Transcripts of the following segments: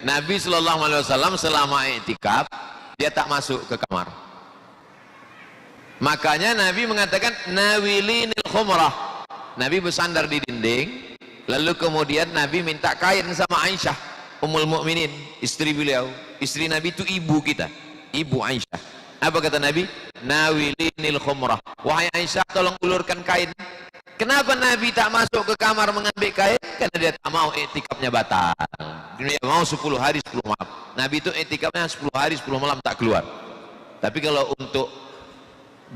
Nabi SAW selama i'tikaf dia tak masuk ke kamar. Makanya Nabi mengatakan nawilinil khumrah. Nabi bersandar di dinding, lalu kemudian Nabi minta kain sama Aisyah Ummul Mukminin, istri beliau. Istri Nabi itu ibu kita, ibu Aisyah. Apa kata Nabi? Nawilinil khumrah. Wahai Aisyah, tolong ulurkan kain. Kenapa Nabi tak masuk ke kamar mengambil kain? Karena dia tak mau i'tikafnya batal. Dia mau 10 hari 10 malam. Nabi itu i'tikafnya 10 hari 10 malam tak keluar. Tapi kalau untuk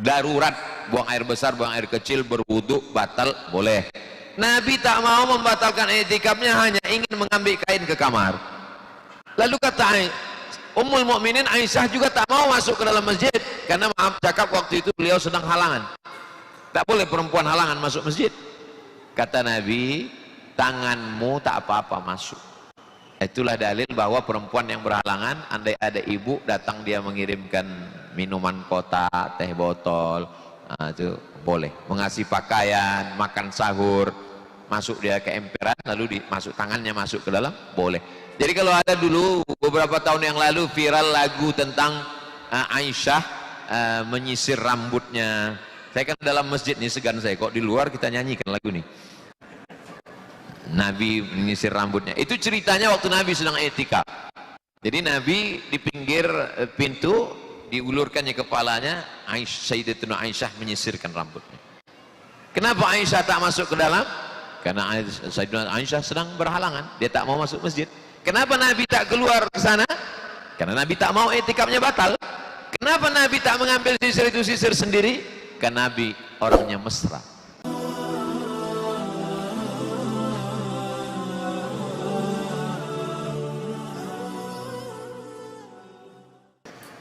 darurat, buang air besar, buang air kecil, berwudu, batal, boleh. Nabi tak mau membatalkan i'tikafnya, hanya ingin mengambil kain ke kamar. Lalu kata Ummul Mukminin Aisyah juga tak mau masuk ke dalam masjid, karena maaf cakap waktu itu beliau sedang halangan. Tak boleh perempuan halangan masuk masjid. Kata Nabi, tanganmu tak apa-apa masuk. Itulah dalil bahwa perempuan yang berhalangan, andai ada ibu datang dia mengirimkan minuman kotak, teh botol, itu boleh. Mengasih pakaian, makan sahur, masuk dia ke emperan, lalu masuk tangannya masuk ke dalam, boleh. Jadi kalau ada dulu beberapa tahun yang lalu viral lagu tentang Aisyah menyisir rambutnya. Saya kan dalam masjid nih, segan saya kok di luar kita nyanyikan lagu nih. Nabi menyisir rambutnya. Itu ceritanya waktu Nabi sedang i'tikaf. Jadi Nabi di pinggir pintu diulurkannya kepalanya, Sayyidatuna Aisyah menyisirkan rambutnya. Kenapa Aisyah tak masuk ke dalam? Karena Sayyidatuna Aisyah sedang berhalangan, dia tak mau masuk masjid. Kenapa Nabi tak keluar ke sana? Karena Nabi tak mau i'tikafnya batal. Kenapa Nabi tak mengambil sisir itu sisir sendiri? Karena Nabi orangnya mesra.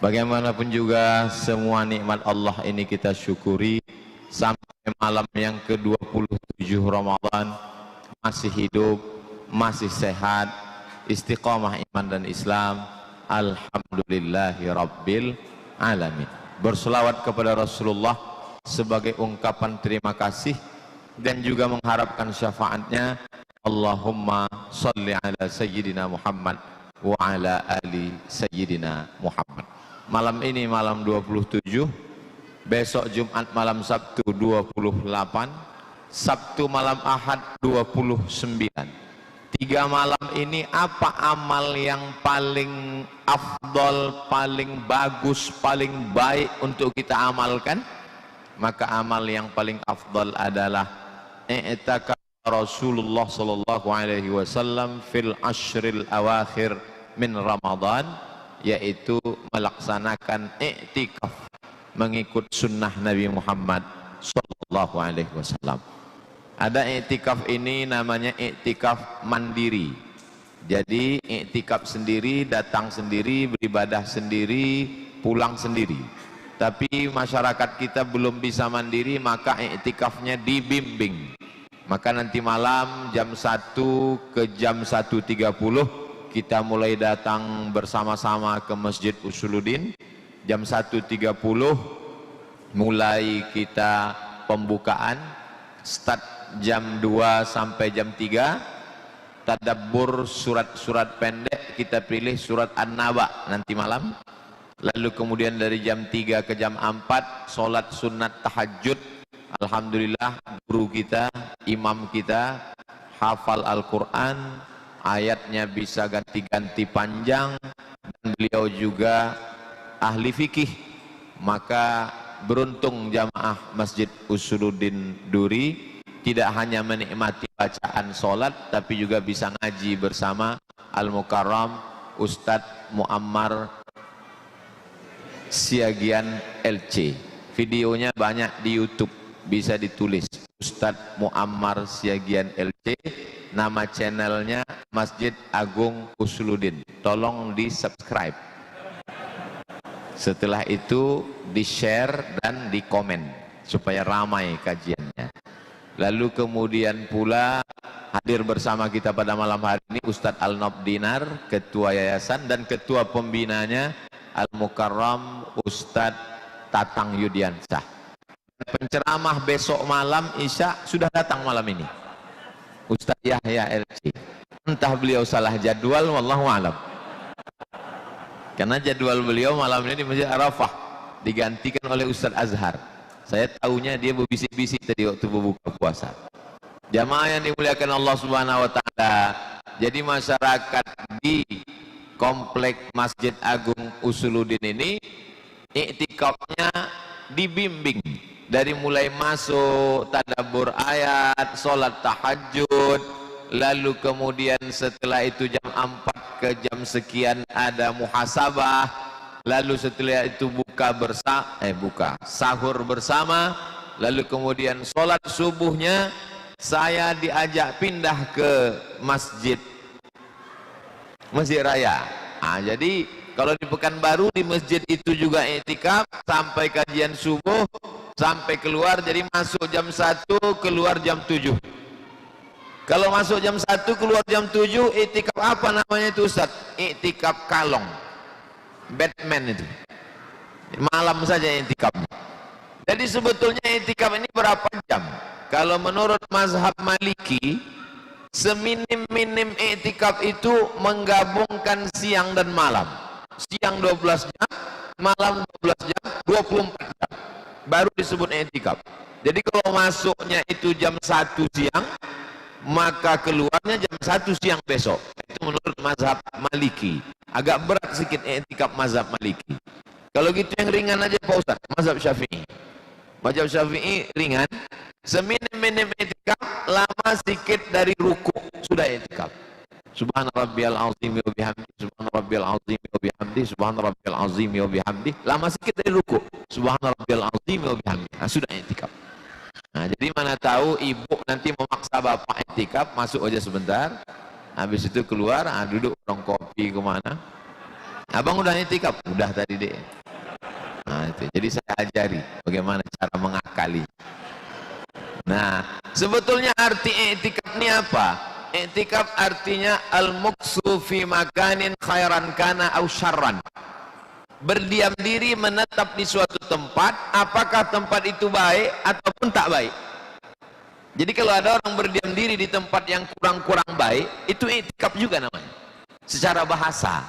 Bagaimanapun juga semua nikmat Allah ini kita syukuri. Sampai malam yang ke-27 Ramadan masih hidup, masih sehat, istiqamah iman dan Islam. Alhamdulillahi Rabbil Alamin. Berselawat kepada Rasulullah sebagai ungkapan terima kasih dan juga mengharapkan syafaatnya. Allahumma salli ala Sayyidina Muhammad wa ala ali Sayyidina Muhammad. Malam ini malam 27, besok Jumat malam Sabtu 28, Sabtu malam Ahad 29. 3 malam ini apa amal yang paling afdol, paling bagus, paling baik untuk kita amalkan? Maka amal yang paling afdal adalah i'tikaf Rasulullah sallallahu alaihi wasallam fil ashril awakhir min Ramadan, yaitu melaksanakan i'tikaf mengikut sunnah Nabi Muhammad sallallahu alaihi wasallam. Ada i'tikaf ini namanya i'tikaf mandiri. Jadi i'tikaf sendiri, datang sendiri, beribadah sendiri, pulang sendiri. Tapi masyarakat kita belum bisa mandiri, maka i'tikafnya dibimbing. Maka nanti malam jam 1 ke jam 1.30 kita mulai datang bersama-sama ke Masjid Usuluddin. Jam 1.30 mulai kita pembukaan, start jam 2 sampai jam 3. Tadabbur surat-surat pendek, kita pilih surat An-Naba nanti malam. Lalu kemudian dari jam 3 ke jam 4 solat sunat tahajud. Alhamdulillah guru kita, imam kita hafal Al-Quran, ayatnya bisa ganti-ganti panjang, dan beliau juga ahli fikih. Maka beruntung jamaah Masjid Usuluddin Duri tidak hanya menikmati bacaan solat, tapi juga bisa ngaji bersama Al-Mukarram Ustadz Muammar Siagian LC. Videonya banyak di YouTube, bisa ditulis Ustadz Muammar Siagian LC. Nama channelnya Masjid Agung Usuluddin. Tolong di subscribe. Setelah itu di share dan di komen supaya ramai kajiannya. Lalu kemudian pula hadir bersama kita pada malam hari ini Ustadz Al-Nob Dinar, ketua yayasan, dan ketua pembinanya Al-Mukarram Ustadz Tatang Yudiansyah. Penceramah besok malam Isya sudah datang malam ini, Ustadz Yahya LC. Entah beliau salah jadwal, wallahu a'lam. Karena jadwal beliau malam ini di Masjid Arafah digantikan oleh Ustadz Azhar. Saya tahunya dia berbisik-bisik tadi waktu berbuka puasa. Jamaah yang dimuliakan Allah Subhanahu wa taala. Jadi masyarakat di Komplek Masjid Agung Usuluddin ini iktikafnya dibimbing dari mulai masuk tadabbur ayat, sholat tahajud, lalu kemudian setelah itu jam 4 ke jam sekian ada muhasabah, lalu setelah itu buka sahur bersama, lalu kemudian sholat subuhnya saya diajak pindah ke masjid raya. Jadi kalau di Pekanbaru di masjid itu juga iktikaf sampai kajian subuh, sampai keluar, jadi masuk jam 1 keluar jam 7. Kalau masuk jam 1 keluar jam 7, iktikaf apa namanya itu Ustaz? Iktikaf kalong, Batman itu, malam saja iktikaf. Jadi sebetulnya iktikaf ini berapa jam? Kalau menurut mazhab Maliki, seminim-minim iktikaf itu menggabungkan siang dan malam. Siang 12 jam, malam 12 jam, 24 jam baru disebut iktikaf. Jadi kalau masuknya itu jam 1 siang, maka keluarnya jam 1 siang besok. Itu menurut mazhab Maliki. Agak berat sedikit iktikaf mazhab Maliki. Kalau gitu yang ringan aja Pak Ustaz, mazhab Syafi'i. Mazhab Syafi'i ringan, seminim-minim iktikaf lama sedikit dari ruku sudah iktikaf. Subhana rabbiyal azim wa bihamdi, subhana rabbiyal azim wa bihamdi, subhana rabbiyal azim wa bihamdi. Lama sedikit dari ruku, subhana rabbiyal azim wa bihamdi. Sudah iktikaf. Jadi mana tahu ibu nanti memaksa bapak iktikaf, masuk aja sebentar, habis itu keluar, duduk orang kopi kemana. Abang udah iktikaf? Udah tadi deh. Itu. Jadi saya ajari bagaimana cara mengakali. Sebetulnya arti iktikaf ini apa? Iktikaf artinya al-muksu fi makanin khairan kana au syarran. Berdiam diri menetap di suatu tempat, apakah tempat itu baik ataupun tak baik. Jadi kalau ada orang berdiam diri di tempat yang kurang-kurang baik, itu iktikaf juga namanya. Secara bahasa.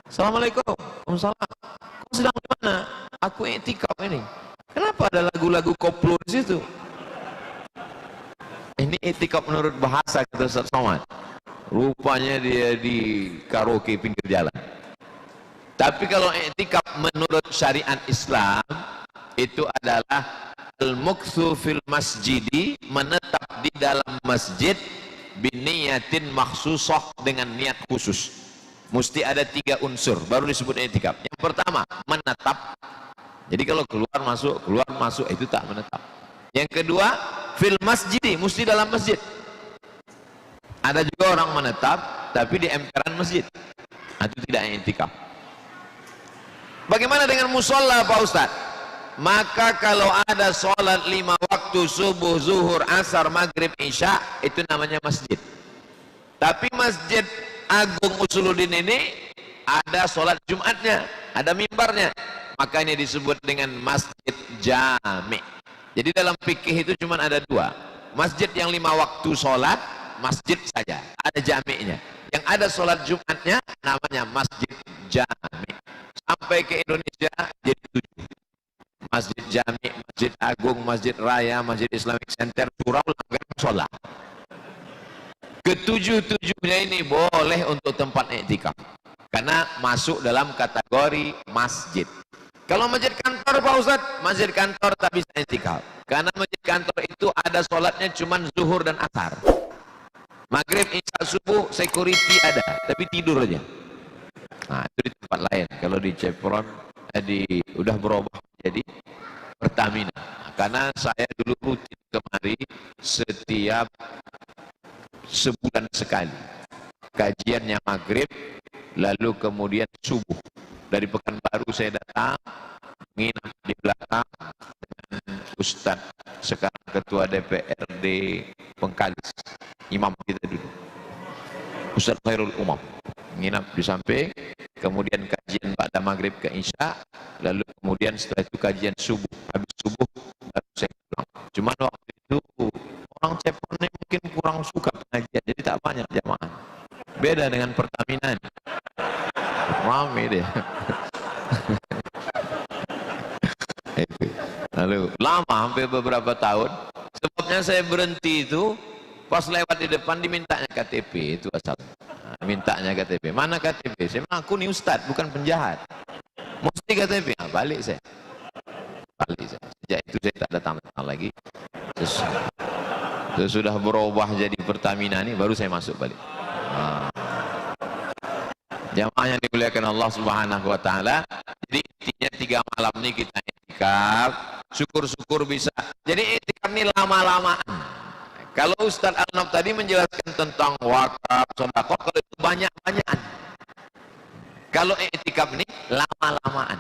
Assalamualaikum. Waalaikumsalam. Kau sedang di mana? Aku iktikaf ini. Kenapa ada lagu-lagu koplo di situ? Ini iktikaf menurut bahasa kata Ustaz Somad. Rupanya dia di karaoke pinggir jalan. Tapi kalau iktikaf menurut syariat Islam itu adalah al-muktsu fil masjidi, menetap di dalam masjid biniyatin makhsusah, dengan niat khusus. Mesti ada 3 unsur baru disebut iktikaf. Yang pertama, menetap. Jadi kalau keluar masuk itu tak menetap. Yang kedua, fil masjidi, mesti dalam masjid. Ada juga orang menetap tapi di emperan masjid. Itu tidak iktikaf. Bagaimana dengan musola Pak Ustaz? Maka kalau ada sholat 5 waktu, subuh, zuhur, asar, maghrib, isya, itu namanya masjid. Tapi Masjid Agung Usuluddin ini ada sholat Jumatnya, ada mimbarnya, makanya disebut dengan masjid jami'. Jadi dalam fikih itu cuma ada 2, masjid yang 5 waktu sholat, masjid saja, ada jami'nya. Yang ada sholat Jumatnya namanya masjid jami'. Sampai ke Indonesia jadi 7. Masjid Jami', Masjid Agung, Masjid Raya, Masjid Islamic Center, surau, langgar, sholat. Ketujuh-tujuhnya ini boleh untuk tempat iktikaf karena masuk dalam kategori masjid. Kalau masjid kantor Pak Ustaz, masjid kantor tak bisa iktikaf karena masjid kantor itu ada sholatnya cuma zuhur dan asar. Maghrib, isya, subuh, security ada, tapi tidur aja. Itu di tempat lain. Kalau di Chevron udah berubah jadi Pertamina. Karena saya dulu rutin kemari setiap sebulan sekali. Kajiannya maghrib, lalu kemudian subuh. Dari Pekanbaru saya datang, nginap di belakang dengan Ustadz sekarang Ketua DPRD Pengkalis, imam kita dulu, Ustadz Khairul Umam, nginap di samping. Kemudian kajian pada maghrib ke isya, lalu kemudian setelah itu kajian subuh, habis subuh baru saya pulang. Cuman waktu itu orang Cepon ini mungkin kurang suka pengajian, jadi tak banyak jamaah. Beda dengan Pertamina ini. rame dia. Lalu lama, hampir beberapa tahun. Sebabnya saya berhenti itu pas lewat di depan dimintanya KTP, itu asal. Nah, mintanya KTP. Mana KTP? Saya bilang, aku nih Ustadz, bukan penjahat. Mesti KTP. Nah, balik saya. Balik saya. Sejak itu saya tak datang lagi. Sudah berubah jadi Pertamina ini, baru saya masuk balik. Nah. Jamaah yang dimuliakan Allah Subhanahu wa taala. Jadi intinya 3 malam ini kita i'tikaf, syukur-syukur bisa. Jadi i'tikaf ini lama-lamaan. Kalau Ustaz Al-Naf tadi menjelaskan tentang wakaf, sedekah, kalau itu banyak-banyakan. Kalau i'tikaf ini lama-lamaan.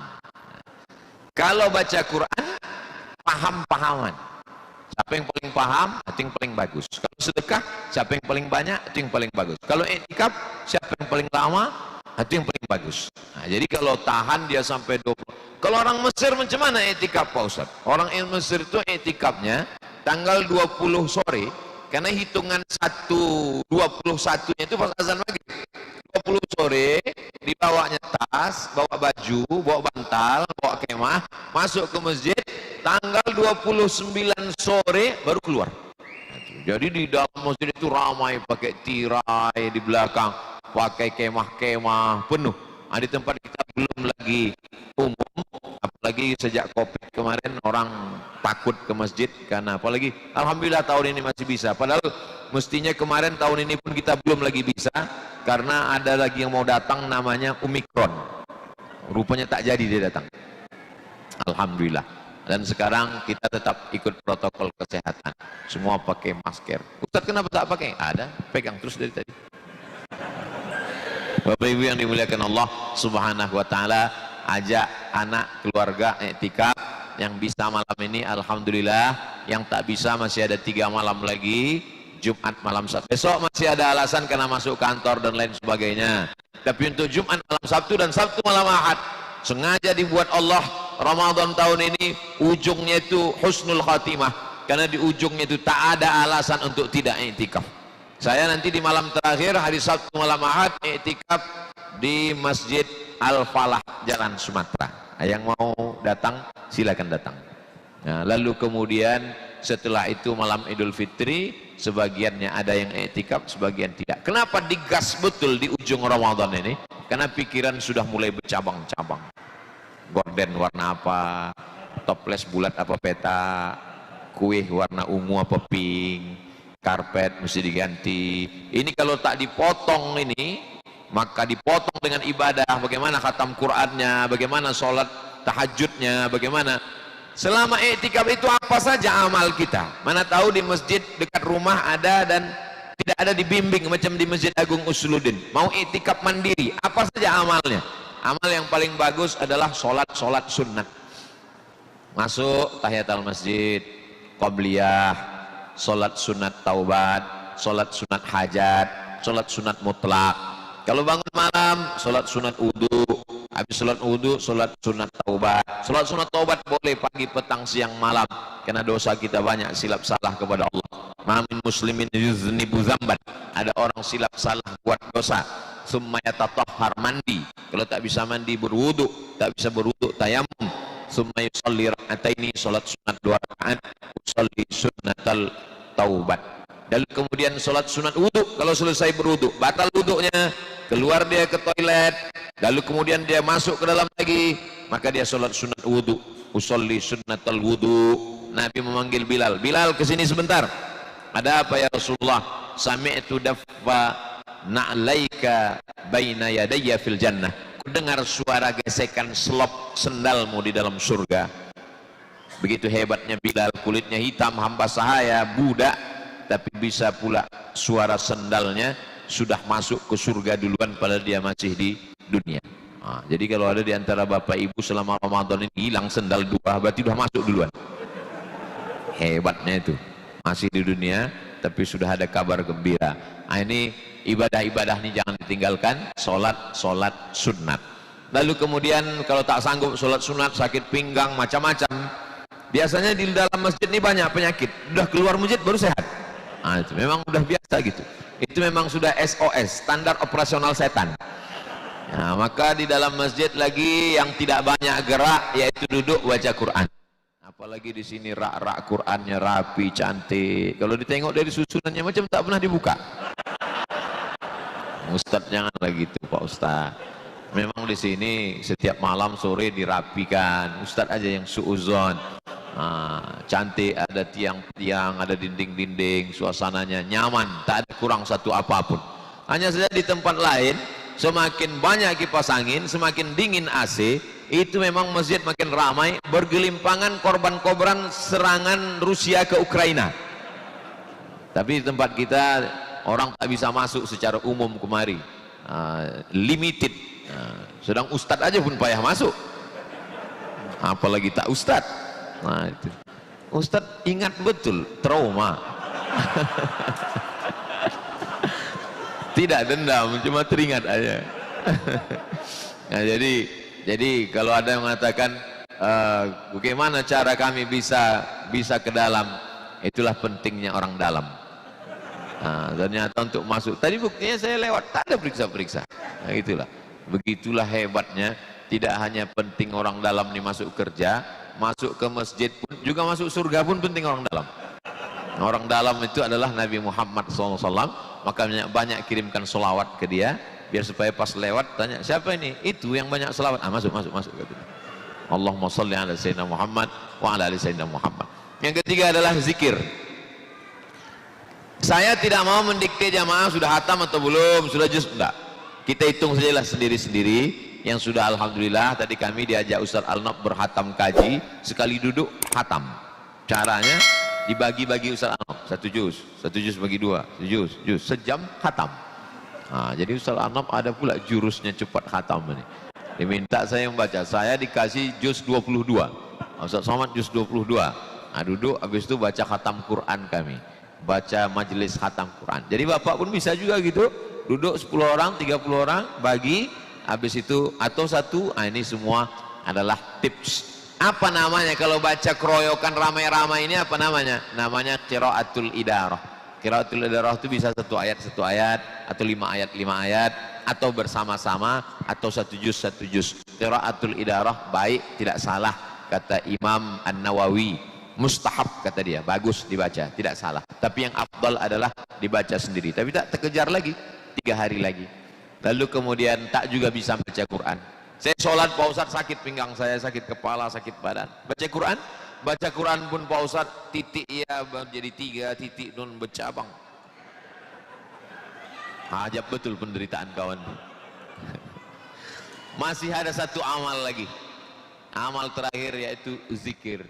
Kalau baca Quran, paham-pahaman. Siapa yang paling paham, itu yang paling bagus. Kalau sedekah, siapa yang paling banyak, itu yang paling bagus. Kalau i'tikaf, siapa yang paling lama, itu yang paling bagus. Nah, jadi kalau tahan dia sampai 20. Kalau orang Mesir macam mana i'tikaf Pak Ustaz? Orang Mesir itu i'tikafnya tanggal 20 sore, karena hitungan 21-nya itu pas azan maghrib. 20 sore dibawanya tas, bawa baju, bawa bantal, bawa kemah, masuk ke masjid, tanggal 29 sore baru keluar. Jadi di dalam masjid itu ramai, pakai tirai di belakang, pakai kemah-kemah penuh. Nah, di tempat kita belum lagi umum, apalagi sejak Covid kemarin orang takut ke masjid karena apalagi alhamdulillah tahun ini masih bisa. Padahal mestinya kemarin tahun ini pun kita belum lagi bisa karena ada lagi yang mau datang namanya Omikron. Rupanya tak jadi dia datang. Alhamdulillah. Dan sekarang kita tetap ikut protokol kesehatan. Semua pakai masker. Ustaz kenapa tak pakai? Ada, pegang terus dari tadi. Bapak Ibu yang dimuliakan Allah Subhanahu wa taala, ajak anak keluarga i'tikaf. Yang bisa malam ini alhamdulillah, yang tak bisa masih ada 3 malam lagi. Jumat malam Sabtu. Besok masih ada alasan karena masuk kantor dan lain sebagainya. Tapi untuk Jumat malam Sabtu dan Sabtu malam Ahad sengaja dibuat Allah Ramadan tahun ini ujungnya itu husnul khatimah, karena di ujungnya itu tak ada alasan untuk tidak i'tikaf. Saya nanti di malam terakhir hari Sabtu malam Ahad i'tikaf di Masjid Al-Falah Jalan Sumatera. Yang mau datang silakan datang. Nah, lalu kemudian setelah itu malam Idul Fitri sebagiannya ada yang i'tikaf, sebagian tidak. Kenapa digas betul di ujung Ramadan ini? Karena pikiran sudah mulai bercabang-cabang. Gorden warna apa, toples bulat apa peta, kue warna ungu apa pink, karpet mesti diganti. Ini kalau tak dipotong ini, maka dipotong dengan ibadah. Bagaimana khatam Qur'annya, bagaimana sholat tahajudnya, bagaimana. Selama i'tikaf itu apa saja amal kita. Mana tahu di masjid dekat rumah ada dan tidak ada dibimbing macam di Masjid Agung Usuluddin. Mau i'tikaf mandiri, apa saja amalnya? Amal yang paling bagus adalah sholat sunnat. Masuk tahiyatul masjid, qabliyah, sholat sunat taubat, sholat sunat hajat, sholat sunat mutlak. Kalau bangun malam, sholat sunat wudu. Habis sholat wudu, sholat sunat taubat. Sholat sunat taubat boleh pagi, petang, siang, malam. Karena dosa kita banyak, silap salah kepada Allah. Mamin muslimin yuznibu zamban. Ada orang silap salah buat dosa. Summa yatatahhar, mandi. Kalau tak bisa mandi berwudu, tak bisa berwudu tayammum. Summa yusalli rak'ataini, salat sunat 2 rakaat, usalli sunnatal taubat. Dan kemudian salat sunat wudu. Kalau selesai berwudu, batal wudunya, keluar dia ke toilet, lalu kemudian dia masuk ke dalam lagi, maka dia salat sunat wudu, usalli sunnatal wudu. Nabi memanggil Bilal, Bilal kesini sebentar. Ada apa ya Rasulullah? Sami'tu daffa na'laika baina yadayya fil jannah. Ku dengar suara gesekan selop sendalmu di dalam surga. Begitu hebatnya Bilal, kulitnya hitam, hamba sahaya, budak, tapi bisa pula suara sendalnya sudah masuk ke surga duluan padahal dia masih di dunia. Nah, jadi kalau ada di antara bapak ibu selama Ramadan ini hilang sendal 2, berarti sudah masuk duluan. Hebatnya itu, masih di dunia tapi sudah ada kabar gembira. Nah, ini ibadah-ibadah ini jangan ditinggalkan. Sholat sunat. Lalu kemudian kalau tak sanggup sholat sunat, sakit pinggang, macam-macam, biasanya di dalam masjid ini banyak penyakit, udah keluar masjid baru sehat. Nah, itu memang udah biasa gitu. Itu memang sudah SOS, standar operasional setan. Nah, maka di dalam masjid lagi yang tidak banyak gerak yaitu duduk baca Quran. Apalagi di sini rak-rak Qurannya rapi, cantik. Kalau ditengok dari susunannya macam tak pernah dibuka. Ustadz janganlah gitu Pak Ustadz. Memang di sini setiap malam sore dirapikan. Ustadz aja yang suuzon. Nah, cantik, ada tiang-tiang, ada dinding-dinding, suasananya nyaman, tak ada kurang satu apapun. Hanya saja di tempat lain semakin banyak kipas angin, semakin dingin AC, itu memang masjid makin ramai, bergelimpangan korban-korban serangan Rusia ke Ukraina. Tapi di tempat kita orang tak bisa masuk secara umum kemari, limited. Sedang ustadz aja pun payah masuk, apalagi tak ustadz. Nah, itu ustadz ingat betul trauma. Tidak dendam, cuma teringat aja. Nah, jadi kalau ada yang mengatakan bagaimana cara kami bisa ke dalam, itulah pentingnya orang dalam. Nah, ternyata untuk masuk tadi buktinya saya lewat tak ada periksa-periksa. Nah, begitulah hebatnya. Tidak hanya penting orang dalam ini masuk kerja, masuk ke masjid pun, juga masuk surga pun penting orang dalam. Orang dalam itu adalah Nabi Muhammad SAW. Maka banyak kirimkan solawat ke dia, biar supaya pas lewat tanya siapa ini, itu yang banyak solawat. Masuk Allahumma salli ala sayyidina Muhammad wa ala ali sayyidina Muhammad. Yang ketiga adalah zikir. Saya tidak mau mendikte jamaah sudah hatam atau belum, sudah juz, enggak. Kita hitung sajalah sendiri-sendiri. Yang sudah alhamdulillah, tadi kami diajak Ustaz Al-Nab berhatam kaji, sekali duduk hatam. Caranya dibagi-bagi Ustaz Al-Nab, satu juz bagi dua, juz, sejam hatam. Nah, jadi Ustaz Al-Nab ada pula jurusnya cepat hatam ini. Diminta saya membaca, saya dikasih juz 22. Ustaz Somad juz 22. Nah, duduk habis itu baca khatam Quran kami. Baca majelis khatam Quran. Jadi Bapak pun bisa juga gitu, duduk 10 orang, 30 orang, bagi habis itu atau satu. Ini semua adalah tips. Apa namanya kalau baca keroyokan ramai-ramai ini, apa namanya? Namanya qiraatul idarah. Qiraatul idarah itu bisa satu ayat atau 5 ayat atau bersama-sama atau satu juz. Qiraatul idarah baik, tidak salah kata Imam An-Nawawi. Mustahab kata dia, bagus dibaca, tidak salah. Tapi yang afdal adalah dibaca sendiri. Tapi tak terkejar lagi 3 hari lagi. Lalu kemudian tak juga bisa baca Quran. Saya sholat Pak Ustadz sakit pinggang saya, sakit kepala, sakit badan. Baca Quran pun Pak Ustadz titik ya jadi 3, titik nun bercabang. Ajab betul penderitaan kawan. Masih ada satu amal lagi. Amal terakhir yaitu zikir.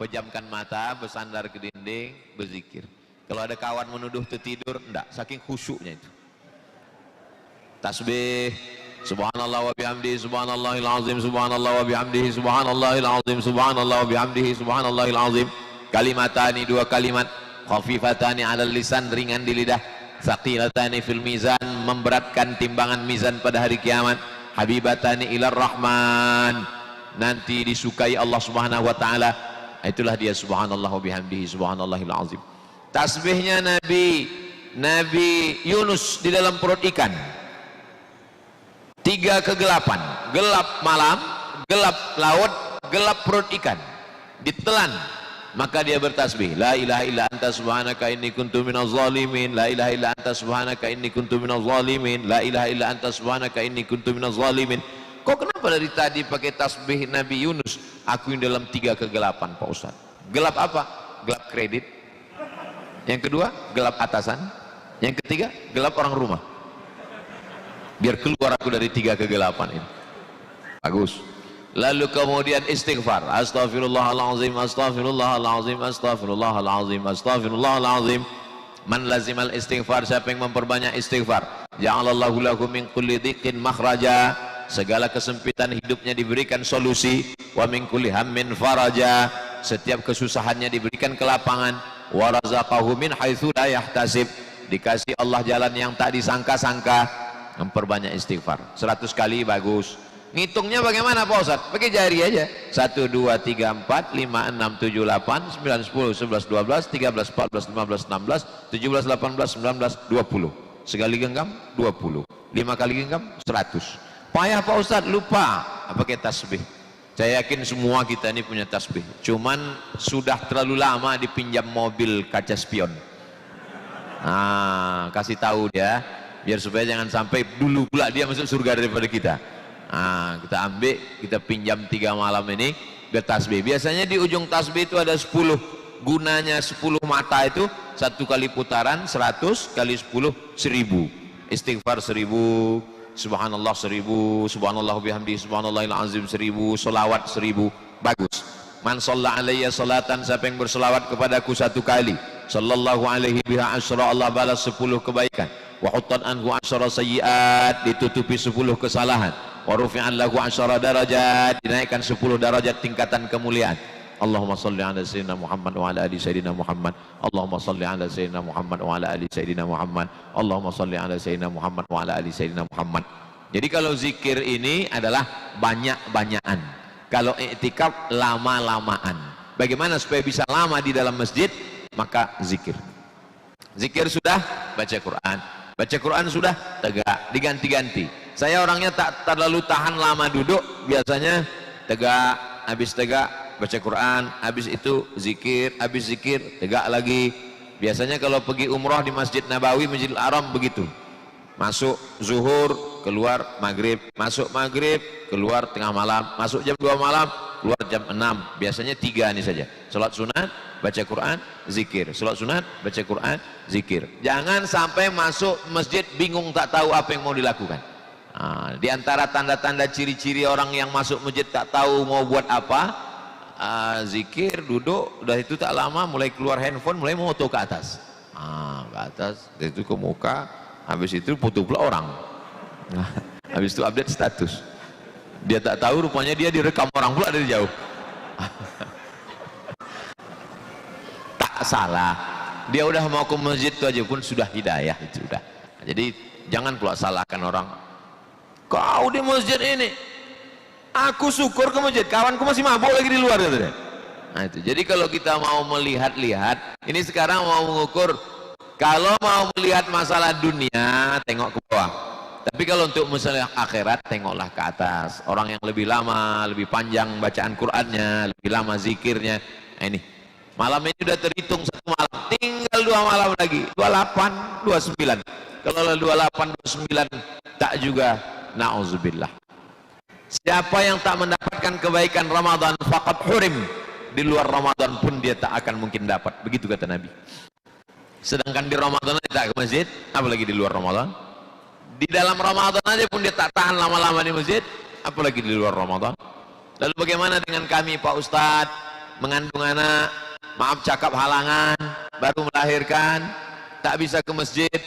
Pejamkan mata, bersandar ke dinding, berzikir. Kalau ada kawan menuduh tertidur, enggak, saking khusyuknya itu. Tasbih subhanallah wa bihamdihi subhanallahil azim subhanallah wa bihamdihi subhanallahil azim subhanallah wa bihamdihi subhanallahil azim. Kalimatani, 2 kalimat, khafifatani 'alal lisan, ringan di lidah, tsaqilatani fil mizan, memberatkan timbangan mizan pada hari kiamat, habibatani ilar rahman, nanti disukai Allah Subhanahu wa taala. Itulah dia subhanallah wa bihamdihi subhanallahil azim. Tasbihnya Nabi Yunus di dalam perut ikan. 3 kegelapan, gelap malam, gelap laut, gelap perut ikan, ditelan, maka dia bertasbih, la ilaha illa anta subhanaka inni kuntu minaz zalimin, la ilaha illa anta subhanaka inni kuntu minaz zalimin, la ilaha illa anta subhanaka inni kuntu minaz zalimin. Kok kenapa dari tadi pakai tasbih Nabi Yunus? Aku yang dalam 3 kegelapan Pak Ustaz. Gelap apa? Gelap kredit. Yang kedua, gelap atasan. Yang ketiga, gelap orang rumah. Biar keluar aku dari 3 kegelapan ini. Bagus. Lalu kemudian istighfar. Astaghfirullahalazim, astaghfirullahalazim, astaghfirullahalazim, astaghfirullahalazim. Man lazimal istighfar, siapa yang memperbanyak istighfar, ja'alallahu lahu min kulli dhiqin makhraja, segala kesempitan hidupnya diberikan solusi, wa min kulli hammin faraja, setiap kesusahannya diberikan kelapangan, wa razaqahu min haitsu la yahtasib, dikasih Allah jalan yang tak disangka-sangka. Memperbanyak istighfar 100 kali bagus. Ngitungnya bagaimana Pak Ustaz? Pakai jari aja. 1 2 3 4 5 6 7 8 9 10 11 12 13 14 15 16 17 18 19 20. sekali genggam 20, 5 kali genggam 100. Payah Pak Ustadz, lupa pakai tasbih. Saya yakin semua kita ini punya tasbih, cuman sudah terlalu lama dipinjam mobil kaca spion. Kasih tahu dia biar supaya jangan sampai dulu pula dia masuk surga daripada kita. Kita ambil, kita pinjam 3 malam ini ke tasbih. Biasanya di ujung tasbih itu ada 10, gunanya 10 mata itu, 1 kali putaran 100 kali 10 1000. Istighfar 1000, subhanallah 1000, subhanallah bihamdi, subhanallahil azim 1000, solawat 1000. Bagus. Man shalla alayya salatan, siapa yang berselawat kepadaku 1 kali, sallallahu alaihi biha asyra, Allah balas 10 kebaikan. Wa huttan anhu asyra sayyiat, ditutupi 10 kesalahan. Wa rufi'an lahu asyra darajat, dinaikkan 10 darajat tingkatan kemuliaan. Allahumma salli ala sayyidina Muhammad wa ala ali sayyidina Muhammad. Allahumma salli ala sayyidina Muhammad wa ala ali sayyidina Muhammad. Allahumma salli ala sayyidina Muhammad wa ala ali sayyidina Muhammad. Jadi kalau zikir ini adalah banyak-banyakan. Kalau i'tikaf lama-lamaan. Bagaimana supaya bisa lama di dalam masjid? Maka zikir. Zikir sudah, baca Quran. Baca Quran sudah, tegak, diganti-ganti. Saya orangnya tak terlalu tahan lama duduk, biasanya tegak, habis tegak baca Quran, habis itu zikir, habis zikir tegak lagi. Biasanya kalau pergi umroh di Masjid Nabawi, Masjidil Haram begitu. Masuk zuhur, keluar maghrib, masuk maghrib, keluar tengah malam, masuk jam 2 malam, keluar jam 6. Biasanya 3 ini saja. Salat sunat, baca Quran, zikir. Salat sunat, baca Quran, zikir. Jangan sampai masuk masjid bingung tak tahu apa yang mau dilakukan. Di antara tanda-tanda ciri-ciri orang yang masuk masjid tak tahu mau buat apa, zikir, duduk, udah itu tak lama mulai keluar handphone, mulai moto ke atas. Ke atas, itu ke muka, habis itu foto pula orang. Habis itu update status. Dia tak tahu rupanya dia direkam orang pula dari jauh. Tak salah. Dia udah mau ke masjid itu aja pun sudah hidayah itu udah. Jadi jangan pula salahkan orang. Kau di masjid ini, aku syukur ke masjid, kawanku masih mabuk lagi di luar. Itu. Jadi kalau kita mau melihat-lihat, ini sekarang mau mengukur, kalau mau melihat masalah dunia, tengok ke bawah. Tapi kalau untuk masalah akhirat, tengoklah ke atas. Orang yang lebih lama, lebih panjang bacaan Qur'annya, lebih lama zikirnya. Ini malam ini sudah terhitung 1 malam, tinggal 2 malam lagi, 28, 29. Kalau 28, 29 tak juga, na'udzubillah. Siapa yang tak mendapatkan kebaikan Ramadan faqad hurim, di luar Ramadan pun dia tak akan mungkin dapat, begitu kata Nabi. Sedangkan di Ramadan dia tak ke masjid, apalagi di luar Ramadan. Di dalam Ramadan aja pun dia tak tahan lama-lama di masjid, apalagi di luar Ramadan. Lalu bagaimana dengan kami Pak Ustadz, mengandung anak, maaf cakap halangan, baru melahirkan, tak bisa ke masjid?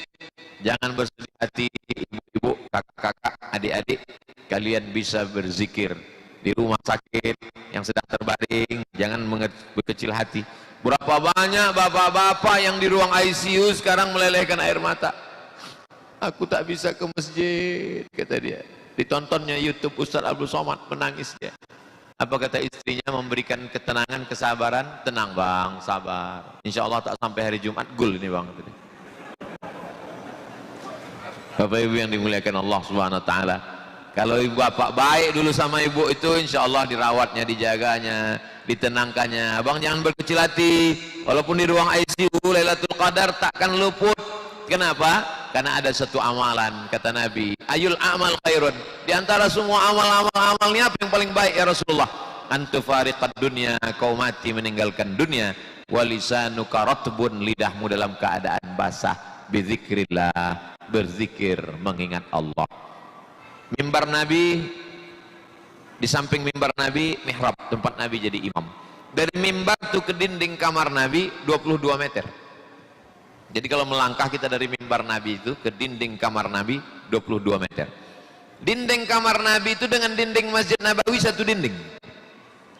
Jangan bersedih hati ibu-ibu, kakak-kakak, adik-adik, kalian bisa berzikir di rumah sakit yang sedang terbaring. Jangan berkecil hati. Berapa banyak bapak-bapak yang di ruang ICU sekarang melelehkan air mata. Aku tak bisa ke masjid, kata dia. Ditontonnya YouTube Ustaz Abdul Somad, menangis dia. Apa kata istrinya? Memberikan ketenangan, kesabaran. Tenang bang, sabar, insya Allah tak sampai hari Jumat gul ini bang. Bapak ibu yang dimuliakan Allah subhanahu wa ta'ala, kalau ibu bapak baik dulu sama ibu itu, insya Allah dirawatnya, dijaganya, ditenangkannya. Abang jangan berkecil hati, walaupun di ruang ICU Lailatul Qadar takkan luput. Kenapa? Karena ada satu amalan, kata Nabi, ayul amal khairun, di antara semua amal-amalnya apa yang paling baik ya Rasulullah? Antufariqad dunya, kau mati meninggalkan dunia, walisanuka ratbun, lidahmu dalam keadaan basah, bizikrillah, berzikir mengingat Allah. Mimbar Nabi, di samping mimbar Nabi mihrab, tempat Nabi jadi imam. Dari mimbar itu ke dinding kamar Nabi 22 meter. Jadi kalau melangkah kita dari mimbar Nabi itu ke dinding kamar Nabi 22 meter. Dinding kamar Nabi itu dengan dinding Masjid Nabawi satu dinding.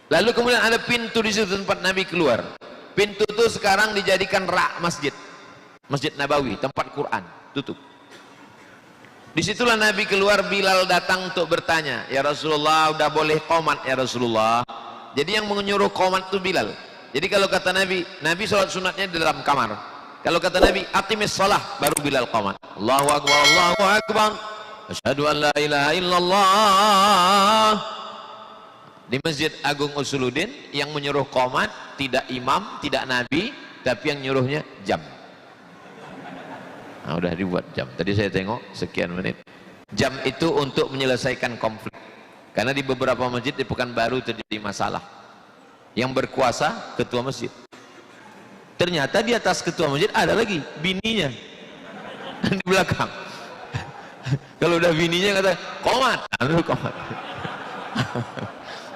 Lalu kemudian ada pintu di situ tempat Nabi keluar. Pintu itu sekarang dijadikan rak masjid. Masjid Nabawi, tempat Quran, tutup. Disitulah Nabi keluar, Bilal datang untuk bertanya, ya Rasulullah, udah boleh qomat ya Rasulullah. Jadi yang menyuruh qomat itu Bilal. Jadi kalau kata Nabi, Nabi sholat sunatnya di dalam kamar. Kalau kata Nabi, aqimis shalah, baru Bilal qomat. Allahu akbar, Allahu akbar. Asyhadu an la ilaha illallah. Di Masjid Agung Usuluddin yang menyuruh qomat tidak imam, tidak nabi, tapi yang nyuruhnya jam. Nah, udah dibuat jam. Tadi saya tengok sekian menit. Jam itu untuk menyelesaikan konflik. Karena di beberapa masjid di Pekanbaru terjadi masalah. Yang berkuasa ketua masjid. Ternyata di atas ketua masjid ada lagi bininya di belakang. Kalau udah bininya kata qomat, lalu qomat.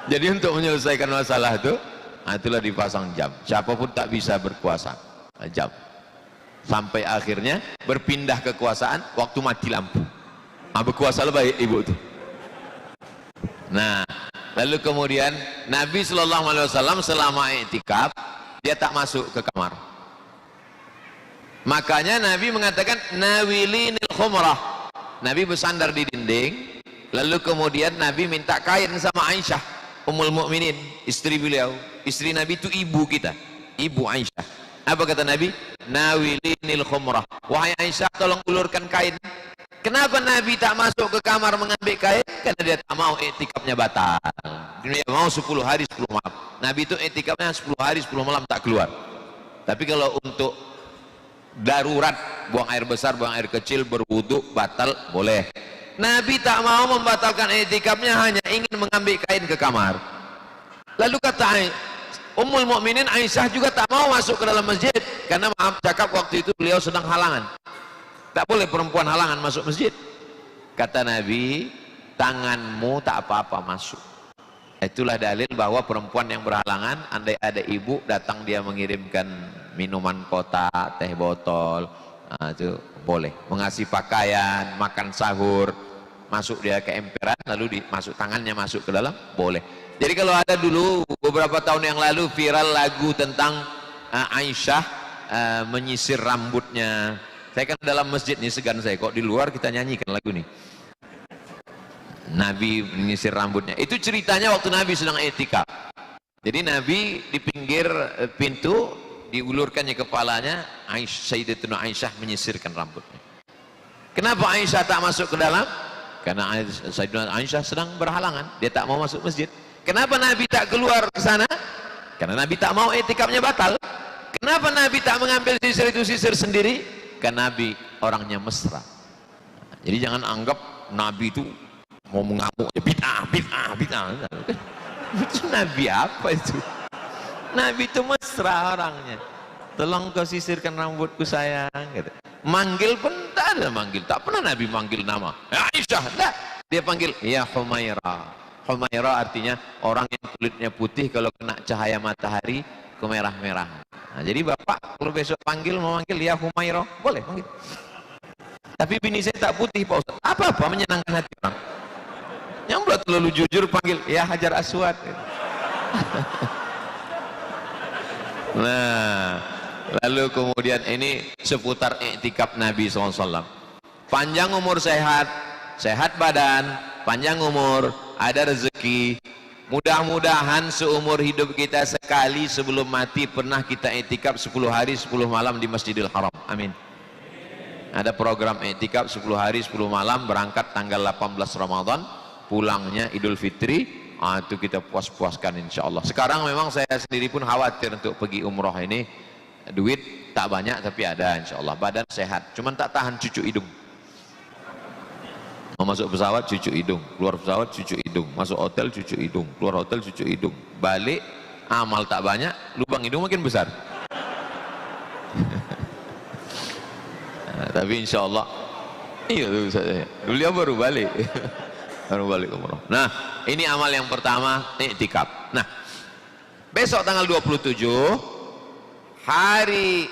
Jadi untuk menyelesaikan masalah itu, itulah dipasang jam. Siapapun tak bisa berkuasa, jam. Sampai akhirnya berpindah kekuasaan waktu mati lampu. Berkuasa lebih ibu itu. Nah, lalu kemudian Nabi Shallallahu Alaihi Wasallam selama i'tikaf dia tak masuk ke kamar. Makanya Nabi mengatakan nawilinil khumrah. Nabi bersandar di dinding, lalu kemudian Nabi minta kain sama Aisyah Ummul Mukminin, istri beliau. Istri Nabi itu ibu kita, ibu Aisyah. Apa kata Nabi? Nawilinil khumrah. Wahai Aisyah, tolong ulurkan kain. Kenapa Nabi tak masuk ke kamar mengambil kain? Karena dia tak mau i'tikafnya batal. Dia mau 10 hari 10 malam. Nabi itu i'tikafnya 10 hari 10 malam tak keluar. Tapi kalau untuk darurat, buang air besar, buang air kecil, berwudu, batal, boleh. Nabi tak mau membatalkan i'tikafnya, hanya ingin mengambil kain ke kamar. Lalu kata Ummul Mukminin Aisyah juga tak mau masuk ke dalam masjid, karena maaf cakap waktu itu beliau sedang halangan. Tak boleh perempuan halangan masuk masjid. Kata Nabi, tanganmu tak apa-apa masuk. Itulah dalil bahwa perempuan yang berhalangan, andai ada ibu datang dia mengirimkan minuman kotak, teh botol, itu boleh. Mengasih pakaian, makan sahur, masuk dia ke emperan, lalu masuk tangannya masuk ke dalam, boleh. Jadi kalau ada dulu beberapa tahun yang lalu viral lagu tentang Aisyah menyisir rambutnya. Saya kan dalam masjid nih, segan saya kok di luar kita nyanyikan lagu nih. Nabi menyisir rambutnya. Itu ceritanya waktu Nabi sedang i'tikaf. Jadi Nabi di pinggir pintu diulurkannya kepalanya, Sayyidatuna Aisyah menyisirkan rambutnya. Kenapa Aisyah tak masuk ke dalam? Karena Sayyidatuna Aisyah sedang berhalangan, dia tak mau masuk masjid. Kenapa Nabi tak keluar ke sana? Karena Nabi tak mau i'tikafnya batal. Kenapa Nabi tak mengambil sisir itu sisir sendiri? Karena Nabi orangnya mesra. Jadi jangan anggap Nabi itu mau mengamuk, bid'ah. Itu Nabi apa itu? Nabi itu mesra orangnya. Tolong kau sisirkan rambutku sayang. Gitu. Manggil pun tak ada manggil. Tak pernah Nabi manggil nama. Aisyah, tak. Dia panggil, ya Humairah. Humairah artinya orang yang kulitnya putih kalau kena cahaya matahari kemerah-merahan. Nah, jadi bapak kalau besok panggil mau manggil ya Humairah, boleh panggil. Tapi bini saya tak putih Pak Ustaz. Apa-apa menyenangkan hati orang. Yang belum terlalu jujur panggil ya Hajar Aswad. Nah, lalu kemudian ini seputar i'tikaf Nabi SAW. Panjang umur sehat, sehat badan, panjang umur, ada rezeki. Mudah-mudahan seumur hidup kita sekali sebelum mati pernah kita i'tikaf 10 hari 10 malam di Masjidil Haram. Amin. Ada program i'tikaf 10 hari 10 malam, berangkat tanggal 18 Ramadan, pulangnya Idul Fitri. Itu kita puas-puaskan insya Allah. Sekarang memang saya sendiri pun khawatir untuk pergi umroh ini. Duit tak banyak tapi ada insya Allah. Badan sehat, cuman tak tahan cucu hidung. Mau masuk pesawat cucu hidung, keluar pesawat cucu hidung, masuk hotel cucu hidung, keluar hotel cucu hidung, balik amal tak banyak, lubang hidung makin besar. Nah, tapi insya Allah iya tuh saya beliau baru balik. Baru balik umroh. Nah, ini amal yang pertama, i'tikaf. Nah, besok tanggal 27 hari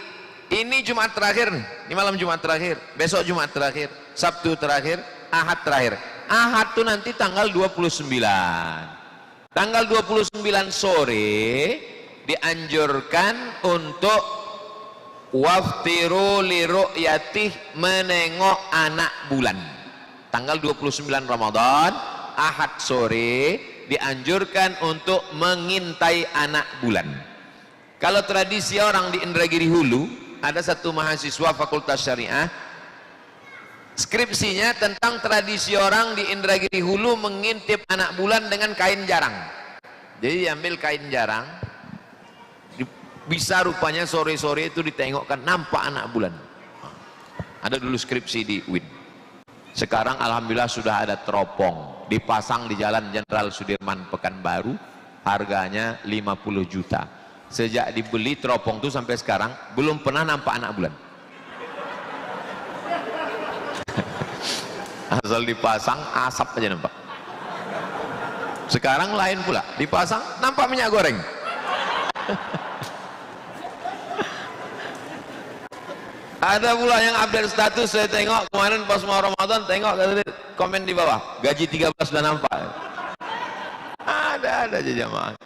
ini Jumat terakhir, ini malam Jumat terakhir, besok Jumat terakhir, Sabtu terakhir, Ahad terakhir. Ahad itu nanti tanggal 29. Tanggal 29 sore dianjurkan untuk waftiru li ru'yatih, menengok anak bulan. Tanggal 29 Ramadan, Ahad sore dianjurkan untuk mengintai anak bulan. Kalau tradisi orang di Indragiri Hulu, ada satu mahasiswa Fakultas Syariah, skripsinya tentang tradisi orang di Indragiri Hulu mengintip anak bulan dengan kain jarang. Jadi ambil kain jarang, bisa rupanya sore-sore itu ditengokkan nampak anak bulan. Ada dulu skripsi di UIN. Sekarang alhamdulillah sudah ada teropong dipasang di Jalan Jenderal Sudirman Pekanbaru, harganya 50 juta. Sejak dibeli teropong itu sampai sekarang belum pernah nampak anak bulan. Asal dipasang asap aja nampak. Sekarang lain pula, dipasang nampak minyak goreng. Ada pula yang update status, saya tengok kemarin pas mau Ramadan, tengok komen di bawah, gaji 13 sudah nampak. Ada aja jamaah.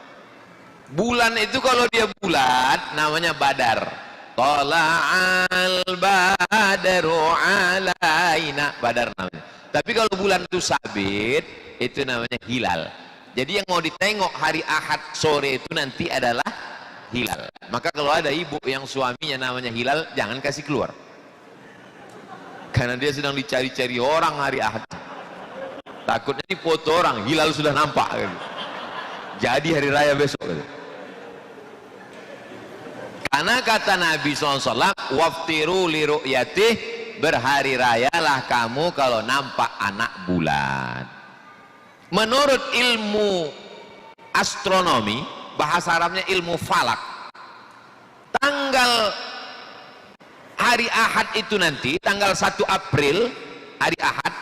Bulan itu kalau dia bulat namanya badar. Tala'al badaru alaina, badar namanya. Tapi kalau bulan itu sabit, itu namanya hilal. Jadi yang mau ditengok hari Ahad sore itu nanti adalah hilal. Maka kalau ada ibu yang suaminya namanya hilal, jangan kasih keluar. Karena dia sedang dicari-cari orang hari Ahad. Takutnya dipoto orang, hilal sudah nampak. Jadi hari raya besok. Karena kata Nabi SAW, waftiru li ru'yatih, berhari rayalah kamu kalau nampak anak bulan. Menurut ilmu astronomi, bahasa Arabnya ilmu falak, tanggal hari Ahad itu nanti, tanggal 1 April, hari Ahad,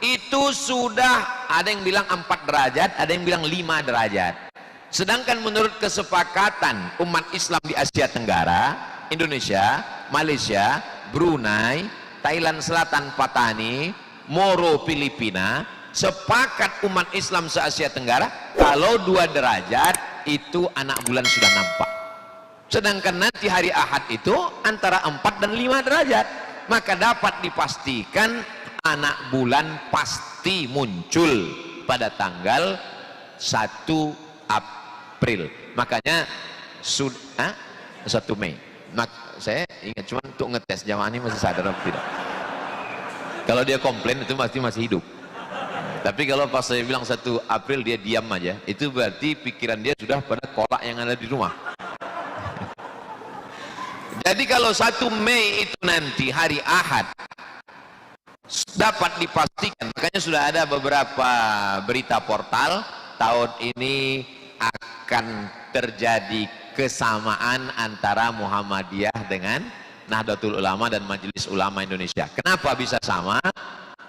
itu sudah ada yang bilang 4 derajat, ada yang bilang 5 derajat. Sedangkan menurut kesepakatan umat Islam di Asia Tenggara, Indonesia, Malaysia, Brunei, Thailand Selatan, Patani, Moro, Filipina, sepakat umat Islam se-Asia Tenggara kalau 2 derajat itu anak bulan sudah nampak. Sedangkan nanti hari Ahad itu antara 4 dan 5 derajat, maka dapat dipastikan anak bulan pasti muncul pada tanggal 1 April. Makanya 1 Mei. Saya ingat cuma untuk ngetes jamaah ini masih sadar atau tidak. Kalau dia komplain itu pasti masih hidup. Tapi kalau pas saya bilang 1 April dia diam aja, itu berarti pikiran dia sudah pada kolak yang ada di rumah. Jadi kalau 1 Mei itu nanti hari Ahad dapat dipastikan, makanya sudah ada beberapa berita portal tahun ini akan terjadi kesamaan antara Muhammadiyah dengan Nahdlatul Ulama dan Majelis Ulama Indonesia. Kenapa bisa sama?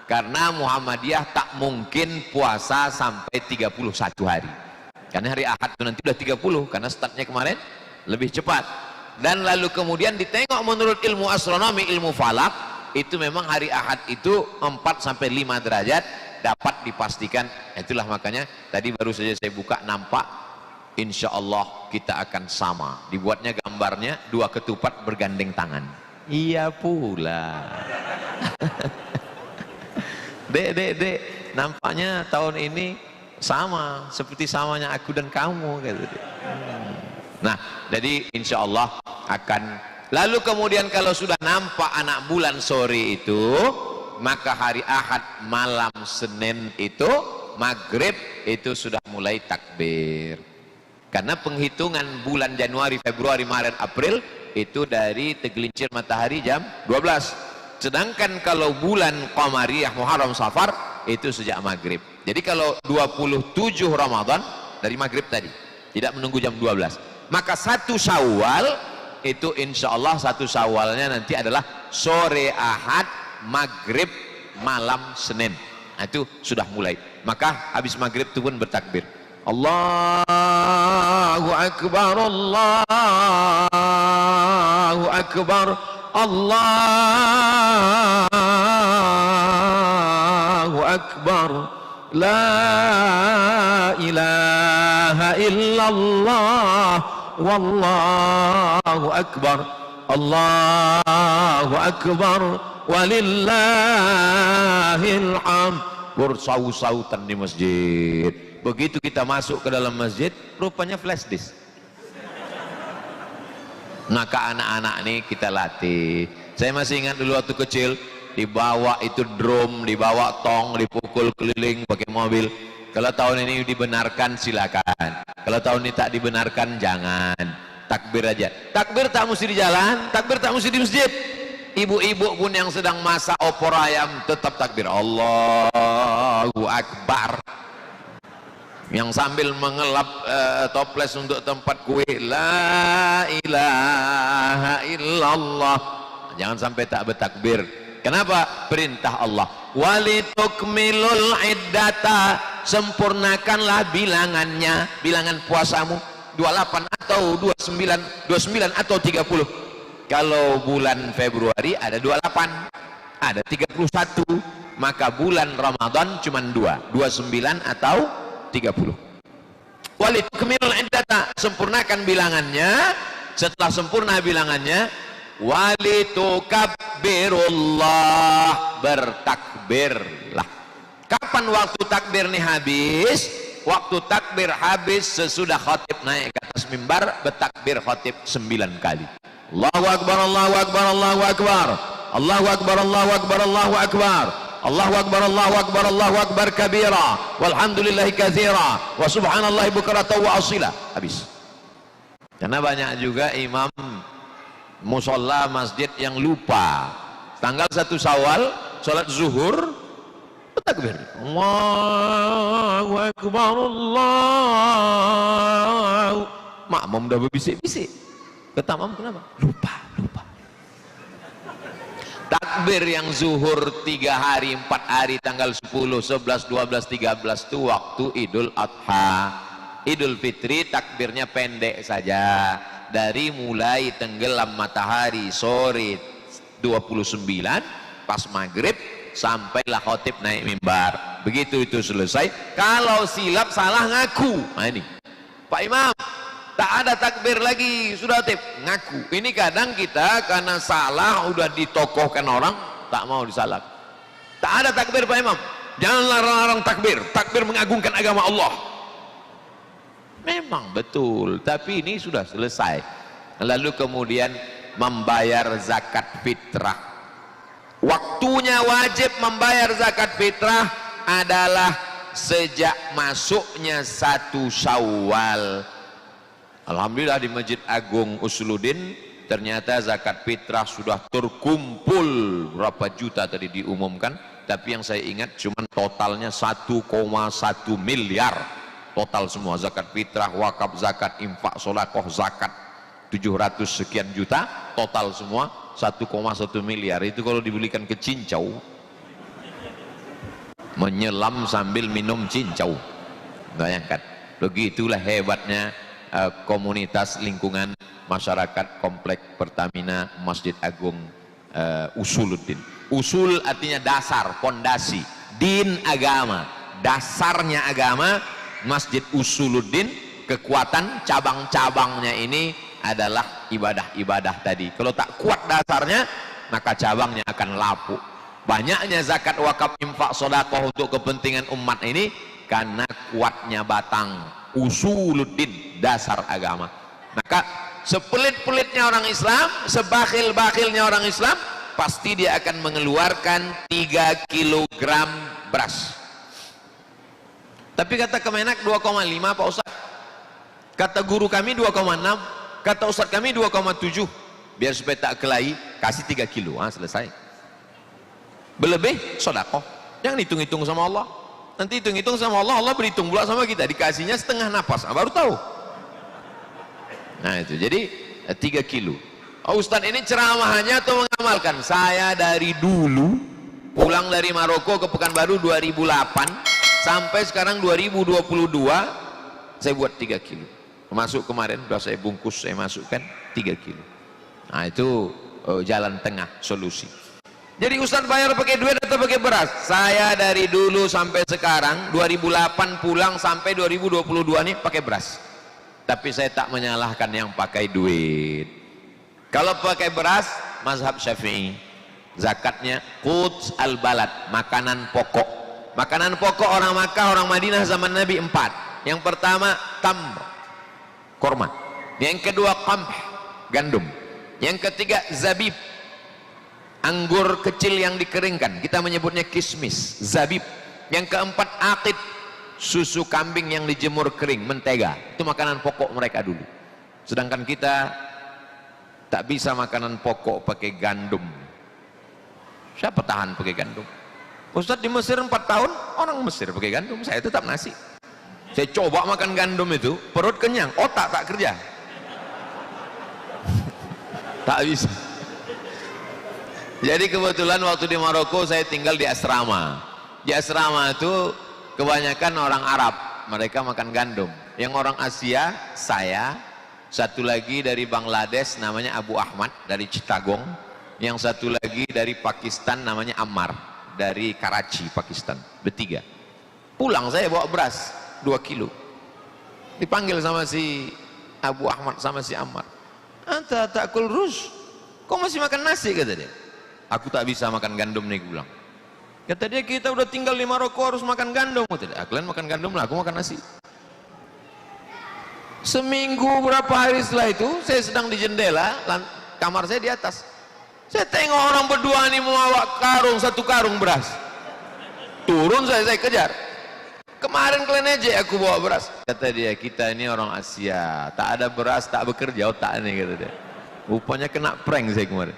Karena Muhammadiyah tak mungkin puasa sampai 31 hari. Karena hari Ahad itu nanti udah 30, karena startnya kemarin lebih cepat. Dan lalu kemudian ditengok menurut ilmu astronomi, ilmu falak, itu memang hari Ahad itu 4 sampai 5 derajat dapat dipastikan. Itulah makanya tadi baru saja saya buka, nampak insya Allah kita akan sama. Dibuatnya gambarnya 2 ketupat bergandeng tangan. Iya pula. Dek, nampaknya tahun ini sama seperti samanya aku dan kamu gitu. Nah, jadi insya Allah akan. Lalu kemudian kalau sudah nampak anak bulan sore itu, maka hari Ahad malam Senin itu maghrib itu sudah mulai takbir. Karena penghitungan bulan Januari, Februari, Maret, April itu dari tergelincir matahari jam 12. Sedangkan kalau bulan Qamariyah Muharram Safar itu sejak maghrib. Jadi kalau 27 Ramadan dari maghrib tadi, tidak menunggu jam 12. Maka 1 Syawal itu insya Allah 1 Syawalnya nanti adalah sore Ahad, maghrib, malam Senin. Nah, itu sudah mulai. Maka habis maghrib itu pun bertakbir. Allahu Akbar, Allahu Akbar, Allahu Akbar, la ilaha illallah, wallahu akbar, Allahu akbar, walillahil hamd. Bersaut-sautan di masjid. Begitu kita masuk ke dalam masjid, rupanya flash disk. Maka anak-anak ini kita latih. Saya masih ingat dulu waktu kecil, dibawa itu drum, dibawa tong, dipukul keliling pakai mobil. Kalau tahun ini dibenarkan silakan, kalau tahun ini tak dibenarkan jangan. Takbir aja. Takbir tak mesti di jalan, takbir tak mesti di masjid. Ibu-ibu pun yang sedang masak opor ayam tetap takbir Allahu Akbar. Yang sambil mengelap toples untuk tempat kue, la ilaha illallah, jangan sampai tak bertakbir. Kenapa? Perintah Allah, walitukmilul iddata, sempurnakanlah bilangannya, bilangan puasamu 28 atau 29 atau 30. Kalau bulan Februari ada 28, ada 31, maka bulan Ramadan cuma 29 atau 30. Walitukmilul iddata, sempurnakan bilangannya. Setelah sempurna bilangannya, walitukabbirullah, bertakbirlah. Kapan waktu takbir nih habis? Waktu takbir habis sesudah khatib naik ke atas mimbar, bertakbir khatib 9 kali. Allahu Akbar, Allahu Akbar, Allahu Akbar, Allahu Akbar, Allahu Akbar, Allahu Akbar, Allahu Akbar, Allahu Akbar, Allahu Akbar kabira, walhamdulillahi katsira, wa subhanallahi bukratan wa asila. Habis. Karena banyak juga imam musola masjid yang lupa tanggal 1 Syawal salat zuhur bertakbir Allahu Akbar, Allahu, makmum udah berbisik-bisik, kata makmum kenapa? Lupa. Takbir yang zuhur 3 hari 4 hari tanggal 10, 11, 12, 13 itu waktu Idul Adha. Idul Fitri takbirnya pendek saja, dari mulai tenggelam matahari sore 29 pas maghrib sampailah khotib naik mimbar. Begitu itu selesai, kalau silap salah ngaku. Nah ini Pak Imam tak ada takbir lagi, sudah khotib ngaku. Ini kadang kita karena salah udah ditokohkan orang tak mau disalah. Tak ada takbir Pak Imam, jangan larang-larang takbir, takbir mengagungkan agama Allah. Memang betul, tapi ini sudah selesai. Lalu kemudian membayar zakat fitrah. Waktunya wajib membayar zakat fitrah adalah sejak masuknya 1 Syawal. Alhamdulillah di Masjid Agung Usuluddin ternyata zakat fitrah sudah terkumpul berapa juta tadi diumumkan, tapi yang saya ingat cuma totalnya 1,1 miliar. Total semua zakat fitrah, wakaf zakat, infak, sodakoh, zakat 700 sekian juta, total semua 1,1 miliar. Itu kalau dibelikan ke cincau, menyelam sambil minum cincau, bayangkan. Begitulah hebatnya komunitas lingkungan masyarakat Komplek Pertamina Masjid Agung Usuluddin. Usul artinya dasar, fondasi, din agama, dasarnya agama. Masjid Usuluddin, kekuatan cabang-cabangnya ini adalah ibadah-ibadah tadi. Kalau tak kuat dasarnya, maka cabangnya akan lapuk. Banyaknya zakat, wakaf, infak, sodakoh untuk kepentingan umat ini karena kuatnya batang Usuluddin, dasar agama. Maka sepelit-pelitnya orang Islam, sebakhil-bakhilnya orang Islam, pasti dia akan mengeluarkan 3 kilogram beras. Tapi kata Kemenak 2,5 Pak Ustaz, kata guru kami 2,6, kata Ustaz kami 2,7. Biar supaya tak kelahi, kasih 3 kilo, selesai. Berlebih sodakoh, jangan hitung-hitung sama Allah. Nanti hitung-hitung sama Allah, Allah berhitung pula sama kita, dikasihnya setengah napas, baru tahu. Nah itu, jadi 3 kilo. Ustaz ini ceramahannya atau mengamalkan? Saya dari dulu pulang dari Maroko ke Pekanbaru 2008 sampai sekarang 2022 saya buat 3 kilo. Masuk kemarin sudah saya bungkus, saya masukkan 3 kilo. Nah itu jalan tengah solusi. Jadi Ustaz bayar pakai duit atau pakai beras? Saya dari dulu sampai sekarang 2008 pulang sampai 2022 nih pakai beras. Tapi saya tak menyalahkan yang pakai duit. Kalau pakai beras, mazhab Syafi'i, zakatnya quds al-balad, makanan pokok. Makanan pokok orang Makkah, orang Madinah zaman Nabi 4. Yang pertama tamr, korma. Yang kedua qamh, gandum. Yang ketiga zabib, anggur kecil yang dikeringkan, kita menyebutnya kismis, zabib. Yang keempat aqid, susu kambing yang dijemur kering, mentega. Itu makanan pokok mereka dulu. Sedangkan kita tak bisa makanan pokok pakai gandum. Siapa tahan pakai gandum? Ustadz di Mesir 4 tahun, orang Mesir pakai gandum, saya tetap nasi. Saya coba makan gandum itu, perut kenyang, otak tak kerja. Tak bisa. Jadi kebetulan waktu di Maroko saya tinggal di asrama. Di asrama itu kebanyakan orang Arab, mereka makan gandum. Yang orang Asia, saya, satu lagi dari Bangladesh namanya Abu Ahmad dari Chittagong, yang satu lagi dari Pakistan namanya Ammar dari Karachi, Pakistan. Bertiga. Pulang saya bawa beras 2 kilo. Dipanggil sama si Abu Ahmad sama si Ammar. Anta takul rus, kok masih makan nasi, kata dia. Aku tak bisa makan gandum nih, bilang. Kata dia, kita udah tinggal di Maroko harus makan gandum. Kata dia, kalian makan gandum lah, aku makan nasi. Seminggu berapa hari setelah itu, saya sedang di jendela, kamar saya di atas. Saya tengok orang berdua nih membawa karung, 1 karung beras. Turun saya kejar. Kemarin kalian aja aku bawa beras. Kata dia, kita ini orang Asia, tak ada beras, tak bekerja otak nih, kata dia. Rupanya kena prank saya kemarin.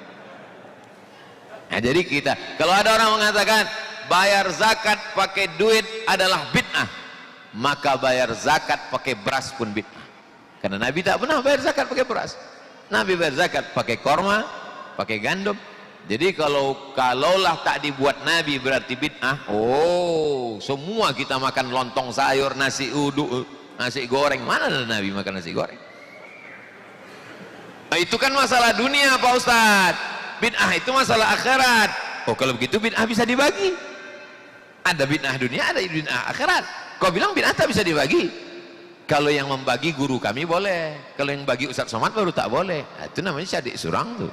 Nah, jadi kita, kalau ada orang mengatakan bayar zakat pakai duit adalah bid'ah, maka bayar zakat pakai beras pun bid'ah. Karena Nabi tak pernah bayar zakat pakai beras. Nabi bayar zakat pakai korma, pakai gandum. Jadi kalaulah tak dibuat Nabi berarti bid'ah. Oh, semua kita makan lontong sayur, nasi uduk, nasi goreng. Mana ada Nabi makan nasi goreng? Nah, itu kan masalah dunia Pak Ustadz. Bid'ah itu masalah akhirat. Oh, kalau begitu bid'ah bisa dibagi. Ada bid'ah dunia, ada bid'ah akhirat. Kau bilang bid'ah tak bisa dibagi? Kalau yang membagi guru kami boleh. Kalau yang bagi Ustadz Somad baru tak boleh. Nah, itu namanya syadik surang tuh.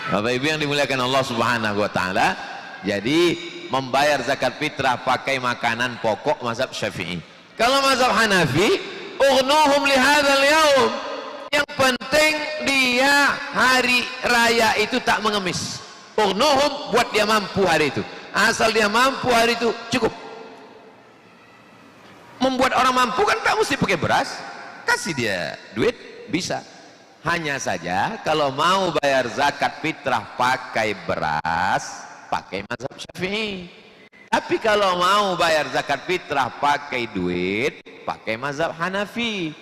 Bapak Ibu yang dimuliakan Allah Subhanahu wa taala, jadi membayar zakat fitrah pakai makanan pokok mazhab Syafi'i. Kalau mazhab Hanafi, ughnuhum li hadzal yaum. Yang penting dia hari raya itu tak mengemis. Ughnuhum, buat dia mampu hari itu. Asal dia mampu hari itu cukup. Membuat orang mampu kan tak mesti pakai beras. Kasih dia duit bisa. Hanya saja kalau mau bayar zakat fitrah pakai beras, pakai mazhab Syafi'i. Tapi kalau mau bayar zakat fitrah pakai duit, pakai mazhab Hanafi.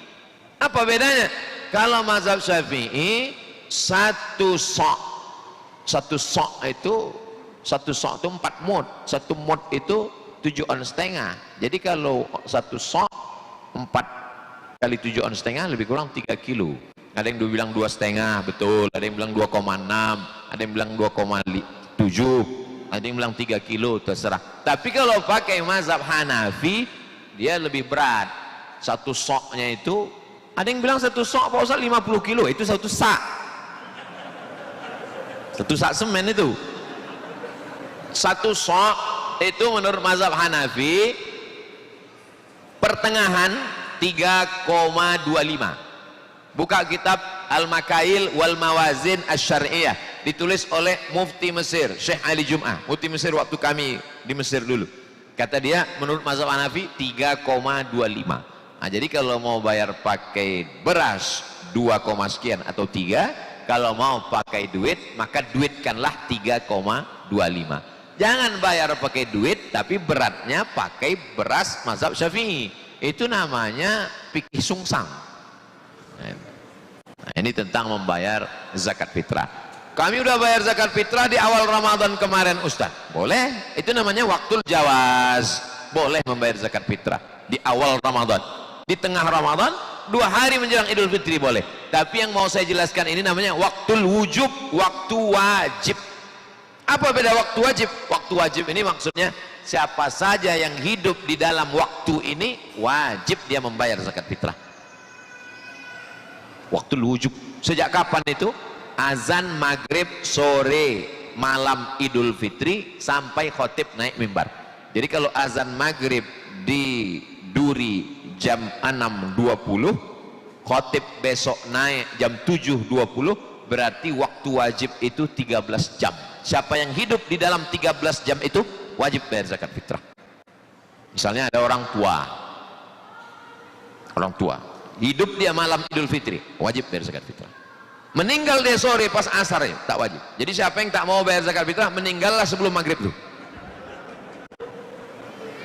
Apa bedanya? Kalau mazhab Syafi'i, satu sok itu 4 mud. 1 mud itu 7 ons setengah. Jadi kalau 1 sok 4 kali 7 ons setengah lebih kurang 3 kilo. Ada yang bilang 2,5, betul. Ada yang bilang 2,6, ada yang bilang 2,7, ada yang bilang 3 kilo, terserah. Tapi kalau pakai mazhab Hanafi, dia lebih berat. 1 soknya itu, ada yang bilang 1 sok Pak Ustaz 50 kilo, itu 1 sak. 1 sak semen itu. 1 sok itu menurut mazhab Hanafi, pertengahan 3,25. Buka kitab Al-Makail wal Mawazin Asy-Syar'iyyah, ditulis oleh Mufti Mesir Syekh Ali Jum'ah, Mufti Mesir waktu kami di Mesir dulu. Kata dia menurut mazhab Hanafi 3,25. Nah, jadi kalau mau bayar pakai beras 2, sekian atau 3, kalau mau pakai duit maka duitkanlah 3,25. Jangan bayar pakai duit tapi beratnya pakai beras mazhab Syafi'i. Itu namanya fikih sungsang. Nah, ini tentang membayar zakat fitrah. Kami udah bayar zakat fitrah di awal Ramadan kemarin Ustaz. Boleh, itu namanya waktul jawaz. Boleh membayar zakat fitrah di awal Ramadan. Di tengah Ramadan, 2 hari menjelang Idul Fitri boleh. Tapi yang mau saya jelaskan ini namanya waktul wujub, waktu wajib. Apa beda waktu wajib? Waktu wajib ini maksudnya siapa saja yang hidup di dalam waktu ini wajib dia membayar zakat fitrah. Waktu wujub. Sejak kapan itu? Azan maghrib sore malam Idul Fitri sampai khotib naik mimbar. Jadi kalau azan maghrib di duri jam 6.20, Khotib besok naik jam 7.20, berarti waktu wajib itu 13 jam. Siapa yang hidup di dalam 13 jam itu wajib bayar zakat fitrah. Misalnya ada orang tua hidup dia malam Idul Fitri, wajib bayar zakat fitrah. Meninggal dia sore pas asar ya, tak wajib. Jadi siapa yang tak mau bayar zakat fitrah, meninggallah sebelum maghrib tuh,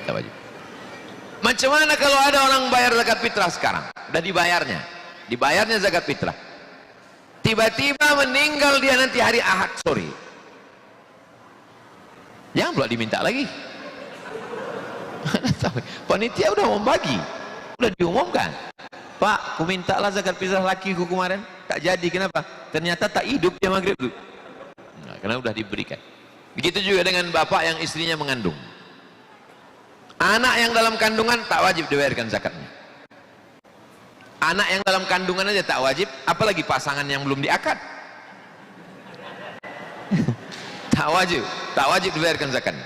tak wajib. Macam mana kalau ada orang bayar zakat fitrah sekarang, udah dibayarnya zakat fitrah, tiba-tiba meninggal dia nanti hari Ahad sore, jangan pula diminta lagi. Panitia udah mau bagi, udah diumumkan, Pak, ku mintalah zakat fitrah lakiku kemarin, tak jadi. Kenapa? Ternyata tak hidup dia maghrib tuh. Nah, karena udah diberikan. Begitu juga dengan bapak yang istrinya mengandung. Anak yang dalam kandungan tak wajib dibayarkan zakatnya. Anak yang dalam kandungan aja tak wajib, apalagi pasangan yang belum diakad. tak wajib dibayarkan zakatnya.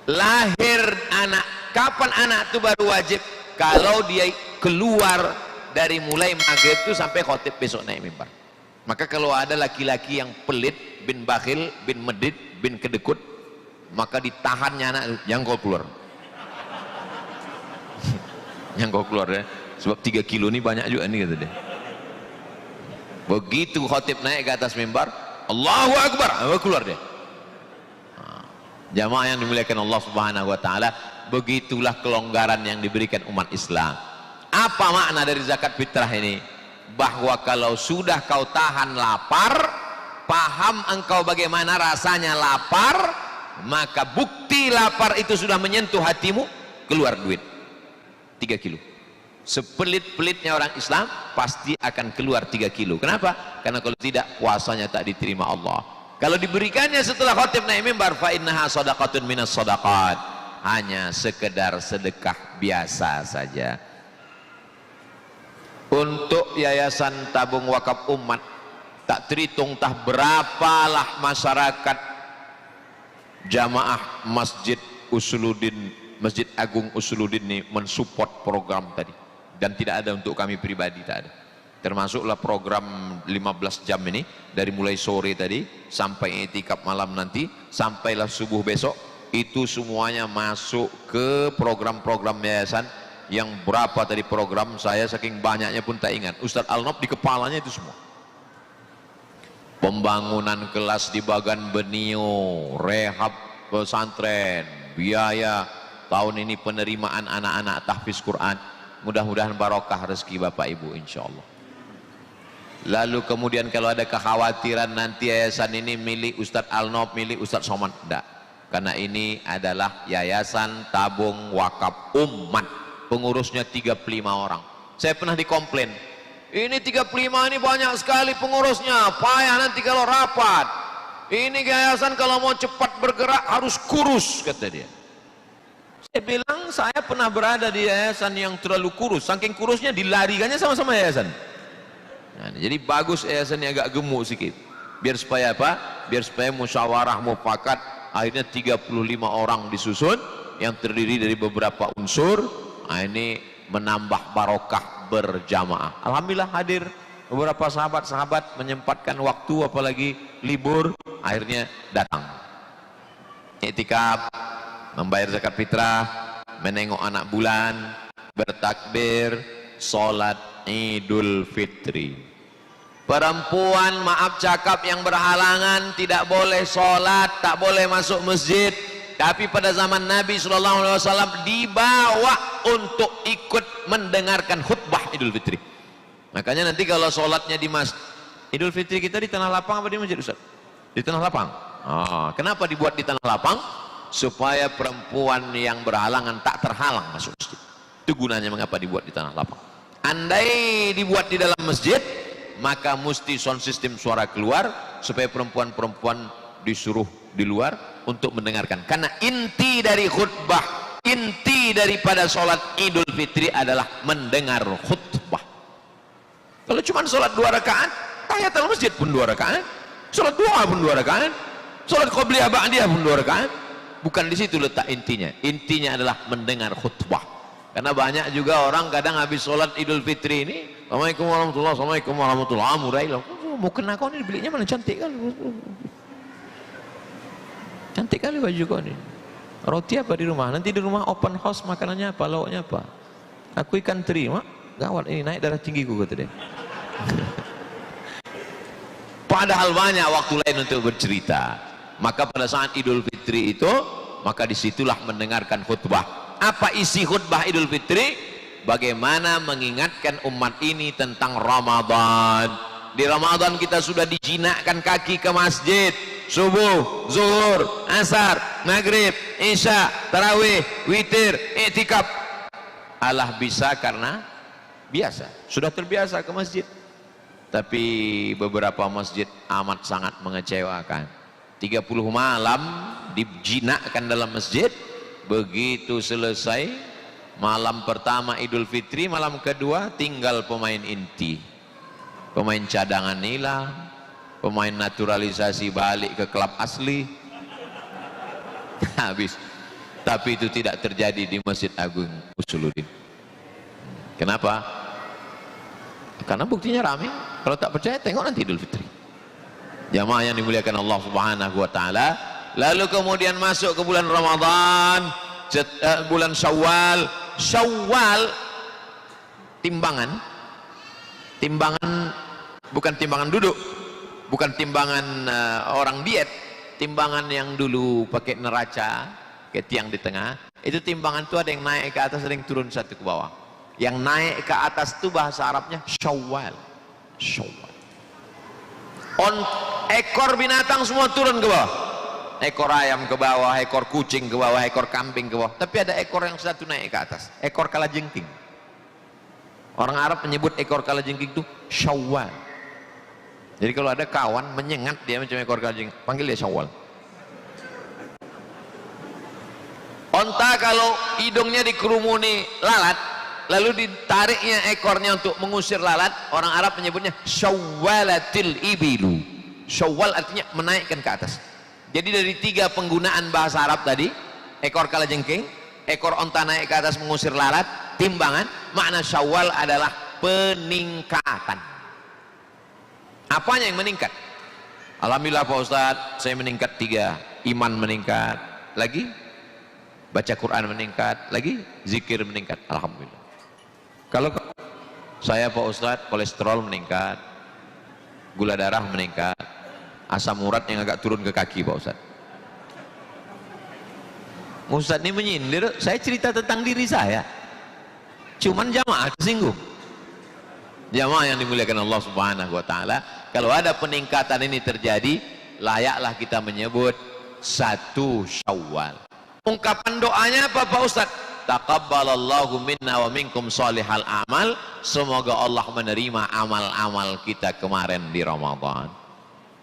Lahir anak, kapan anak itu baru wajib? Kalau dia keluar dari mulai maghrib itu sampai khotib besok naik mimbar. Maka kalau ada laki-laki yang pelit, bin bakhil, bin medit, bin kedekut, maka ditahannya anak, jangan kau keluar. Yang kau keluar ya, sebab 3 kilo ini banyak juga nih, kata dia. Begitu khotib naik ke atas mimbar, Allahu Akbar, keluar dia. Jamaah yang dimuliakan Allah Subhanahu wa taala, begitulah kelonggaran yang diberikan umat Islam. Apa makna dari zakat fitrah ini? Bahwa kalau sudah kau tahan lapar, paham engkau bagaimana rasanya lapar, maka bukti lapar itu sudah menyentuh hatimu, keluar duit 3 kilo. Sepelit-pelitnya orang Islam pasti akan keluar 3 kilo. Kenapa? Karena kalau tidak, puasanya tak diterima Allah. Kalau diberikannya setelah khotib naik mimbar, fa innaha shadaqatun minas shadaqat, hanya sekedar sedekah biasa saja. Untuk yayasan tabung wakaf umat, tak terhitung tah berapalah masyarakat jamaah Masjid Usuluddin, Masjid Agung Usuluddin ini mensupport program tadi, dan tidak ada untuk kami pribadi, tak ada. Termasuklah program 15 jam ini, dari mulai sore tadi sampai itikaf malam nanti, sampailah subuh besok, itu semuanya masuk ke program-program yayasan. Yang berapa tadi program saya, saking banyaknya pun tak ingat. Ustadz Al-Nob di kepalanya itu semua. Pembangunan kelas di Bagan Benio, rehab pesantren, biaya tahun ini penerimaan anak-anak tahfiz Quran. Mudah-mudahan barokah rezeki Bapak Ibu insya Allah. Lalu kemudian kalau ada kekhawatiran nanti yayasan ini milik Ustadz Al-Nob, milik Ustadz Somad, tidak. Karena ini adalah yayasan tabung wakaf umat. Pengurusnya 35 orang. Saya pernah dikomplain, ini 35 ini banyak sekali pengurusnya, payah nanti kalau rapat. Ini yayasan kalau mau cepat bergerak harus kurus, kata dia. Saya bilang, saya pernah berada di yayasan yang terlalu kurus, saking kurusnya dilarikannya sama-sama yayasan. Nah, jadi bagus yayasan yang agak gemuk sedikit, biar supaya apa? Biar supaya musyawarah mufakat, akhirnya 35 orang disusun yang terdiri dari beberapa unsur. Nah, ini menambah barokah berjamaah. Alhamdulillah hadir beberapa sahabat-sahabat menyempatkan waktu, apalagi libur, akhirnya datang. Iktikaf, membayar zakat fitrah, menengok anak bulan, bertakbir, sholat Idul Fitri. Perempuan, maaf cakap, yang berhalangan tidak boleh sholat, tak boleh masuk masjid. Tapi pada zaman Nabi SAW dibawa untuk ikut mendengarkan khutbah Idul Fitri. Makanya nanti kalau sholatnya di masjid Idul Fitri kita di tanah lapang apa di masjid, Ustaz? Di tanah lapang. Kenapa dibuat di tanah lapang? Supaya perempuan yang berhalangan tak terhalang masuk masjid. Itu gunanya mengapa dibuat di tanah lapang. Andai dibuat di dalam masjid, maka mesti sound system suara keluar, supaya perempuan-perempuan disuruh di luar untuk mendengarkan. Karena inti dari khutbah, inti daripada sholat Idul Fitri adalah mendengar khutbah. Kalau cuma sholat 2 rakaat, tahiyatul masjid pun 2 rakaat, sholat duha pun 2 rakaat, sholat qobliyah ba'diyah pun 2 rakaat. Bukan di situ letak intinya. Intinya adalah mendengar khutbah. Karena banyak juga orang kadang habis sholat Idul Fitri ini Assalamualaikum warahmatullahi, assalamualaikum warahmatullahi wabarakatuh. Mau kena kau ni biliknya mana cantik kali. Cantik kali baju kau ni. Roti apa di rumah? Nanti di rumah open house, makanannya apa, lauknya apa? Aku ikan teri, mak. Gawat ini naik darah tinggiku kata dia. Padahal banyak waktu lain untuk bercerita. Maka pada saat Idul Fitri itu, maka disitulah mendengarkan khutbah. Apa isi khutbah Idul Fitri? Bagaimana mengingatkan umat ini tentang Ramadan. Di Ramadan kita sudah dijinakkan kaki ke masjid. Subuh, zuhur, asar, maghrib, isya, tarawih, witir, i'tikaf. Allah bisa karena biasa, sudah terbiasa ke masjid. Tapi beberapa masjid amat sangat mengecewakan. 30 malam dijinakkan dalam masjid, begitu selesai malam pertama Idul Fitri, malam kedua tinggal pemain inti, pemain cadangan hilang, pemain naturalisasi balik ke klub asli. Habis. Tapi itu tidak terjadi di Masjid Agung Usuluddin. Kenapa? Karena buktinya ramai. Kalau tak percaya tengok nanti Idul Fitri. Jamaah yang dimuliakan Allah Subhanahu wa taala. Lalu kemudian masuk ke bulan Ramadan, bulan Syawal. Syawal timbangan bukan timbangan duduk, bukan timbangan orang diet, timbangan yang dulu pakai neraca, kayak tiang di tengah. Itu timbangan itu ada yang naik ke atas, ada yang turun satu ke bawah. Yang naik ke atas itu bahasa Arabnya Syawal. Syawal. Ekor binatang semua turun ke bawah. Ekor ayam ke bawah, ekor kucing ke bawah, ekor kambing ke bawah. Tapi ada ekor yang satu naik ke atas, ekor kalajengking. Orang Arab menyebut ekor kalajengking itu Syawal. Jadi kalau ada kawan menyengat dia macam ekor kalajengking, panggil dia Syawal. Onta kalau hidungnya dikerumuni lalat, lalu ditariknya ekornya untuk mengusir lalat, orang Arab menyebutnya Syawalatil ibilu. Syawal artinya menaikkan ke atas. Jadi dari 3 penggunaan bahasa Arab tadi, ekor kalajengking, ekor onta naik ke atas mengusir lalat, timbangan, makna Syawal adalah peningkatan. Apanya yang meningkat? Alhamdulillah Pak Ustadz, saya meningkat 3, iman meningkat, lagi baca Quran meningkat, lagi zikir meningkat. Alhamdulillah. Kalau saya Pak Ustadz, kolesterol meningkat, gula darah meningkat, asam urat yang agak turun ke kaki Pak Ustadz. Ustadz ini menyindir, saya cerita tentang diri saya. Cuman jamaah tersinggung. Jamaah yang dimuliakan Allah Subhanahu wa taala, kalau ada peningkatan ini terjadi, layaklah kita menyebut 1 Syawal. Ungkapan doanya apa Pak Ustadz? Taqabbalallahu minna wa minkum shalihal amal. Semoga Allah menerima amal-amal kita kemarin di Ramadan.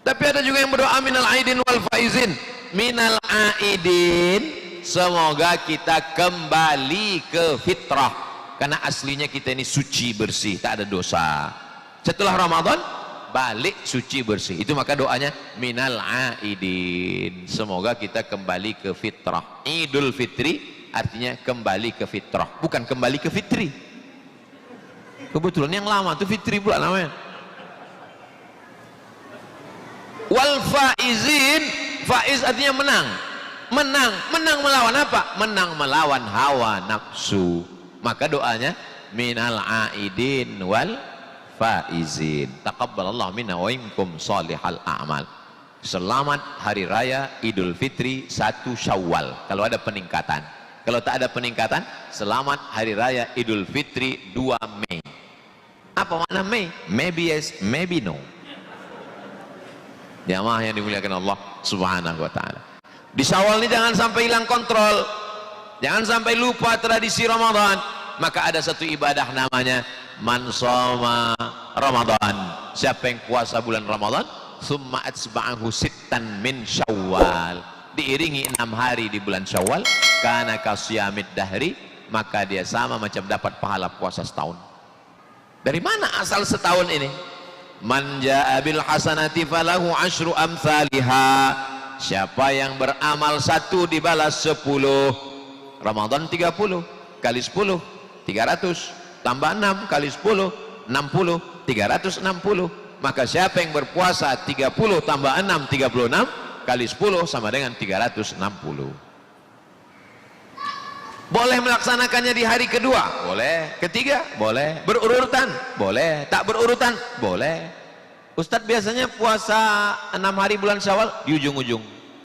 Tapi ada juga yang berdoa minal aidin wal faizin. Minal aidin, semoga kita kembali ke fitrah. Karena aslinya kita ini suci bersih, tak ada dosa. Setelah Ramadan balik suci bersih. Itu maka doanya minal aidin. Semoga kita kembali ke fitrah. Idul Fitri artinya kembali ke fitrah, bukan kembali ke fitri. Kebetulan yang lama itu fitri pula namanya. Wal faizin, faiz artinya menang. Menang melawan apa? Menang melawan hawa nafsu. Maka doanya minal aidin wal faizin. Taqabbalallahu minna wa minkum shalihal a'mal. Selamat hari raya Idul Fitri 1 Syawal. Kalau ada peningkatan. Kalau tak ada peningkatan, selamat hari raya Idul Fitri 2 Mei. Apa makna Mei? Maybe yes, maybe no. Jamaah yang dimuliakan Allah Subhanahu wa taala. Di Syawal ini jangan sampai hilang kontrol. Jangan sampai lupa tradisi Ramadan. Maka ada satu ibadah namanya man shoma Ramadan. Siapa yang puasa bulan Ramadan, summa atsba'ahu sittan min Syawal. Diiringi 6 hari di bulan Syawal, kana kasiyamid dahri, maka dia sama macam dapat pahala puasa setahun. Dari mana asal setahun ini? Man jaa bil hasanati falahu asyru amsalha. Siapa yang beramal 1 dibalas 10. Ramadan 30 kali 10 300, tambah 6 kali 10 60, 360. Maka siapa yang berpuasa 30 tambah 6, 36 kali 10 sama dengan 360. Boleh melaksanakannya di hari kedua, boleh. Ketiga, boleh. Berurutan, boleh. Tak berurutan, boleh. Ustadz biasanya puasa 6 hari bulan Syawal di ujung-ujung.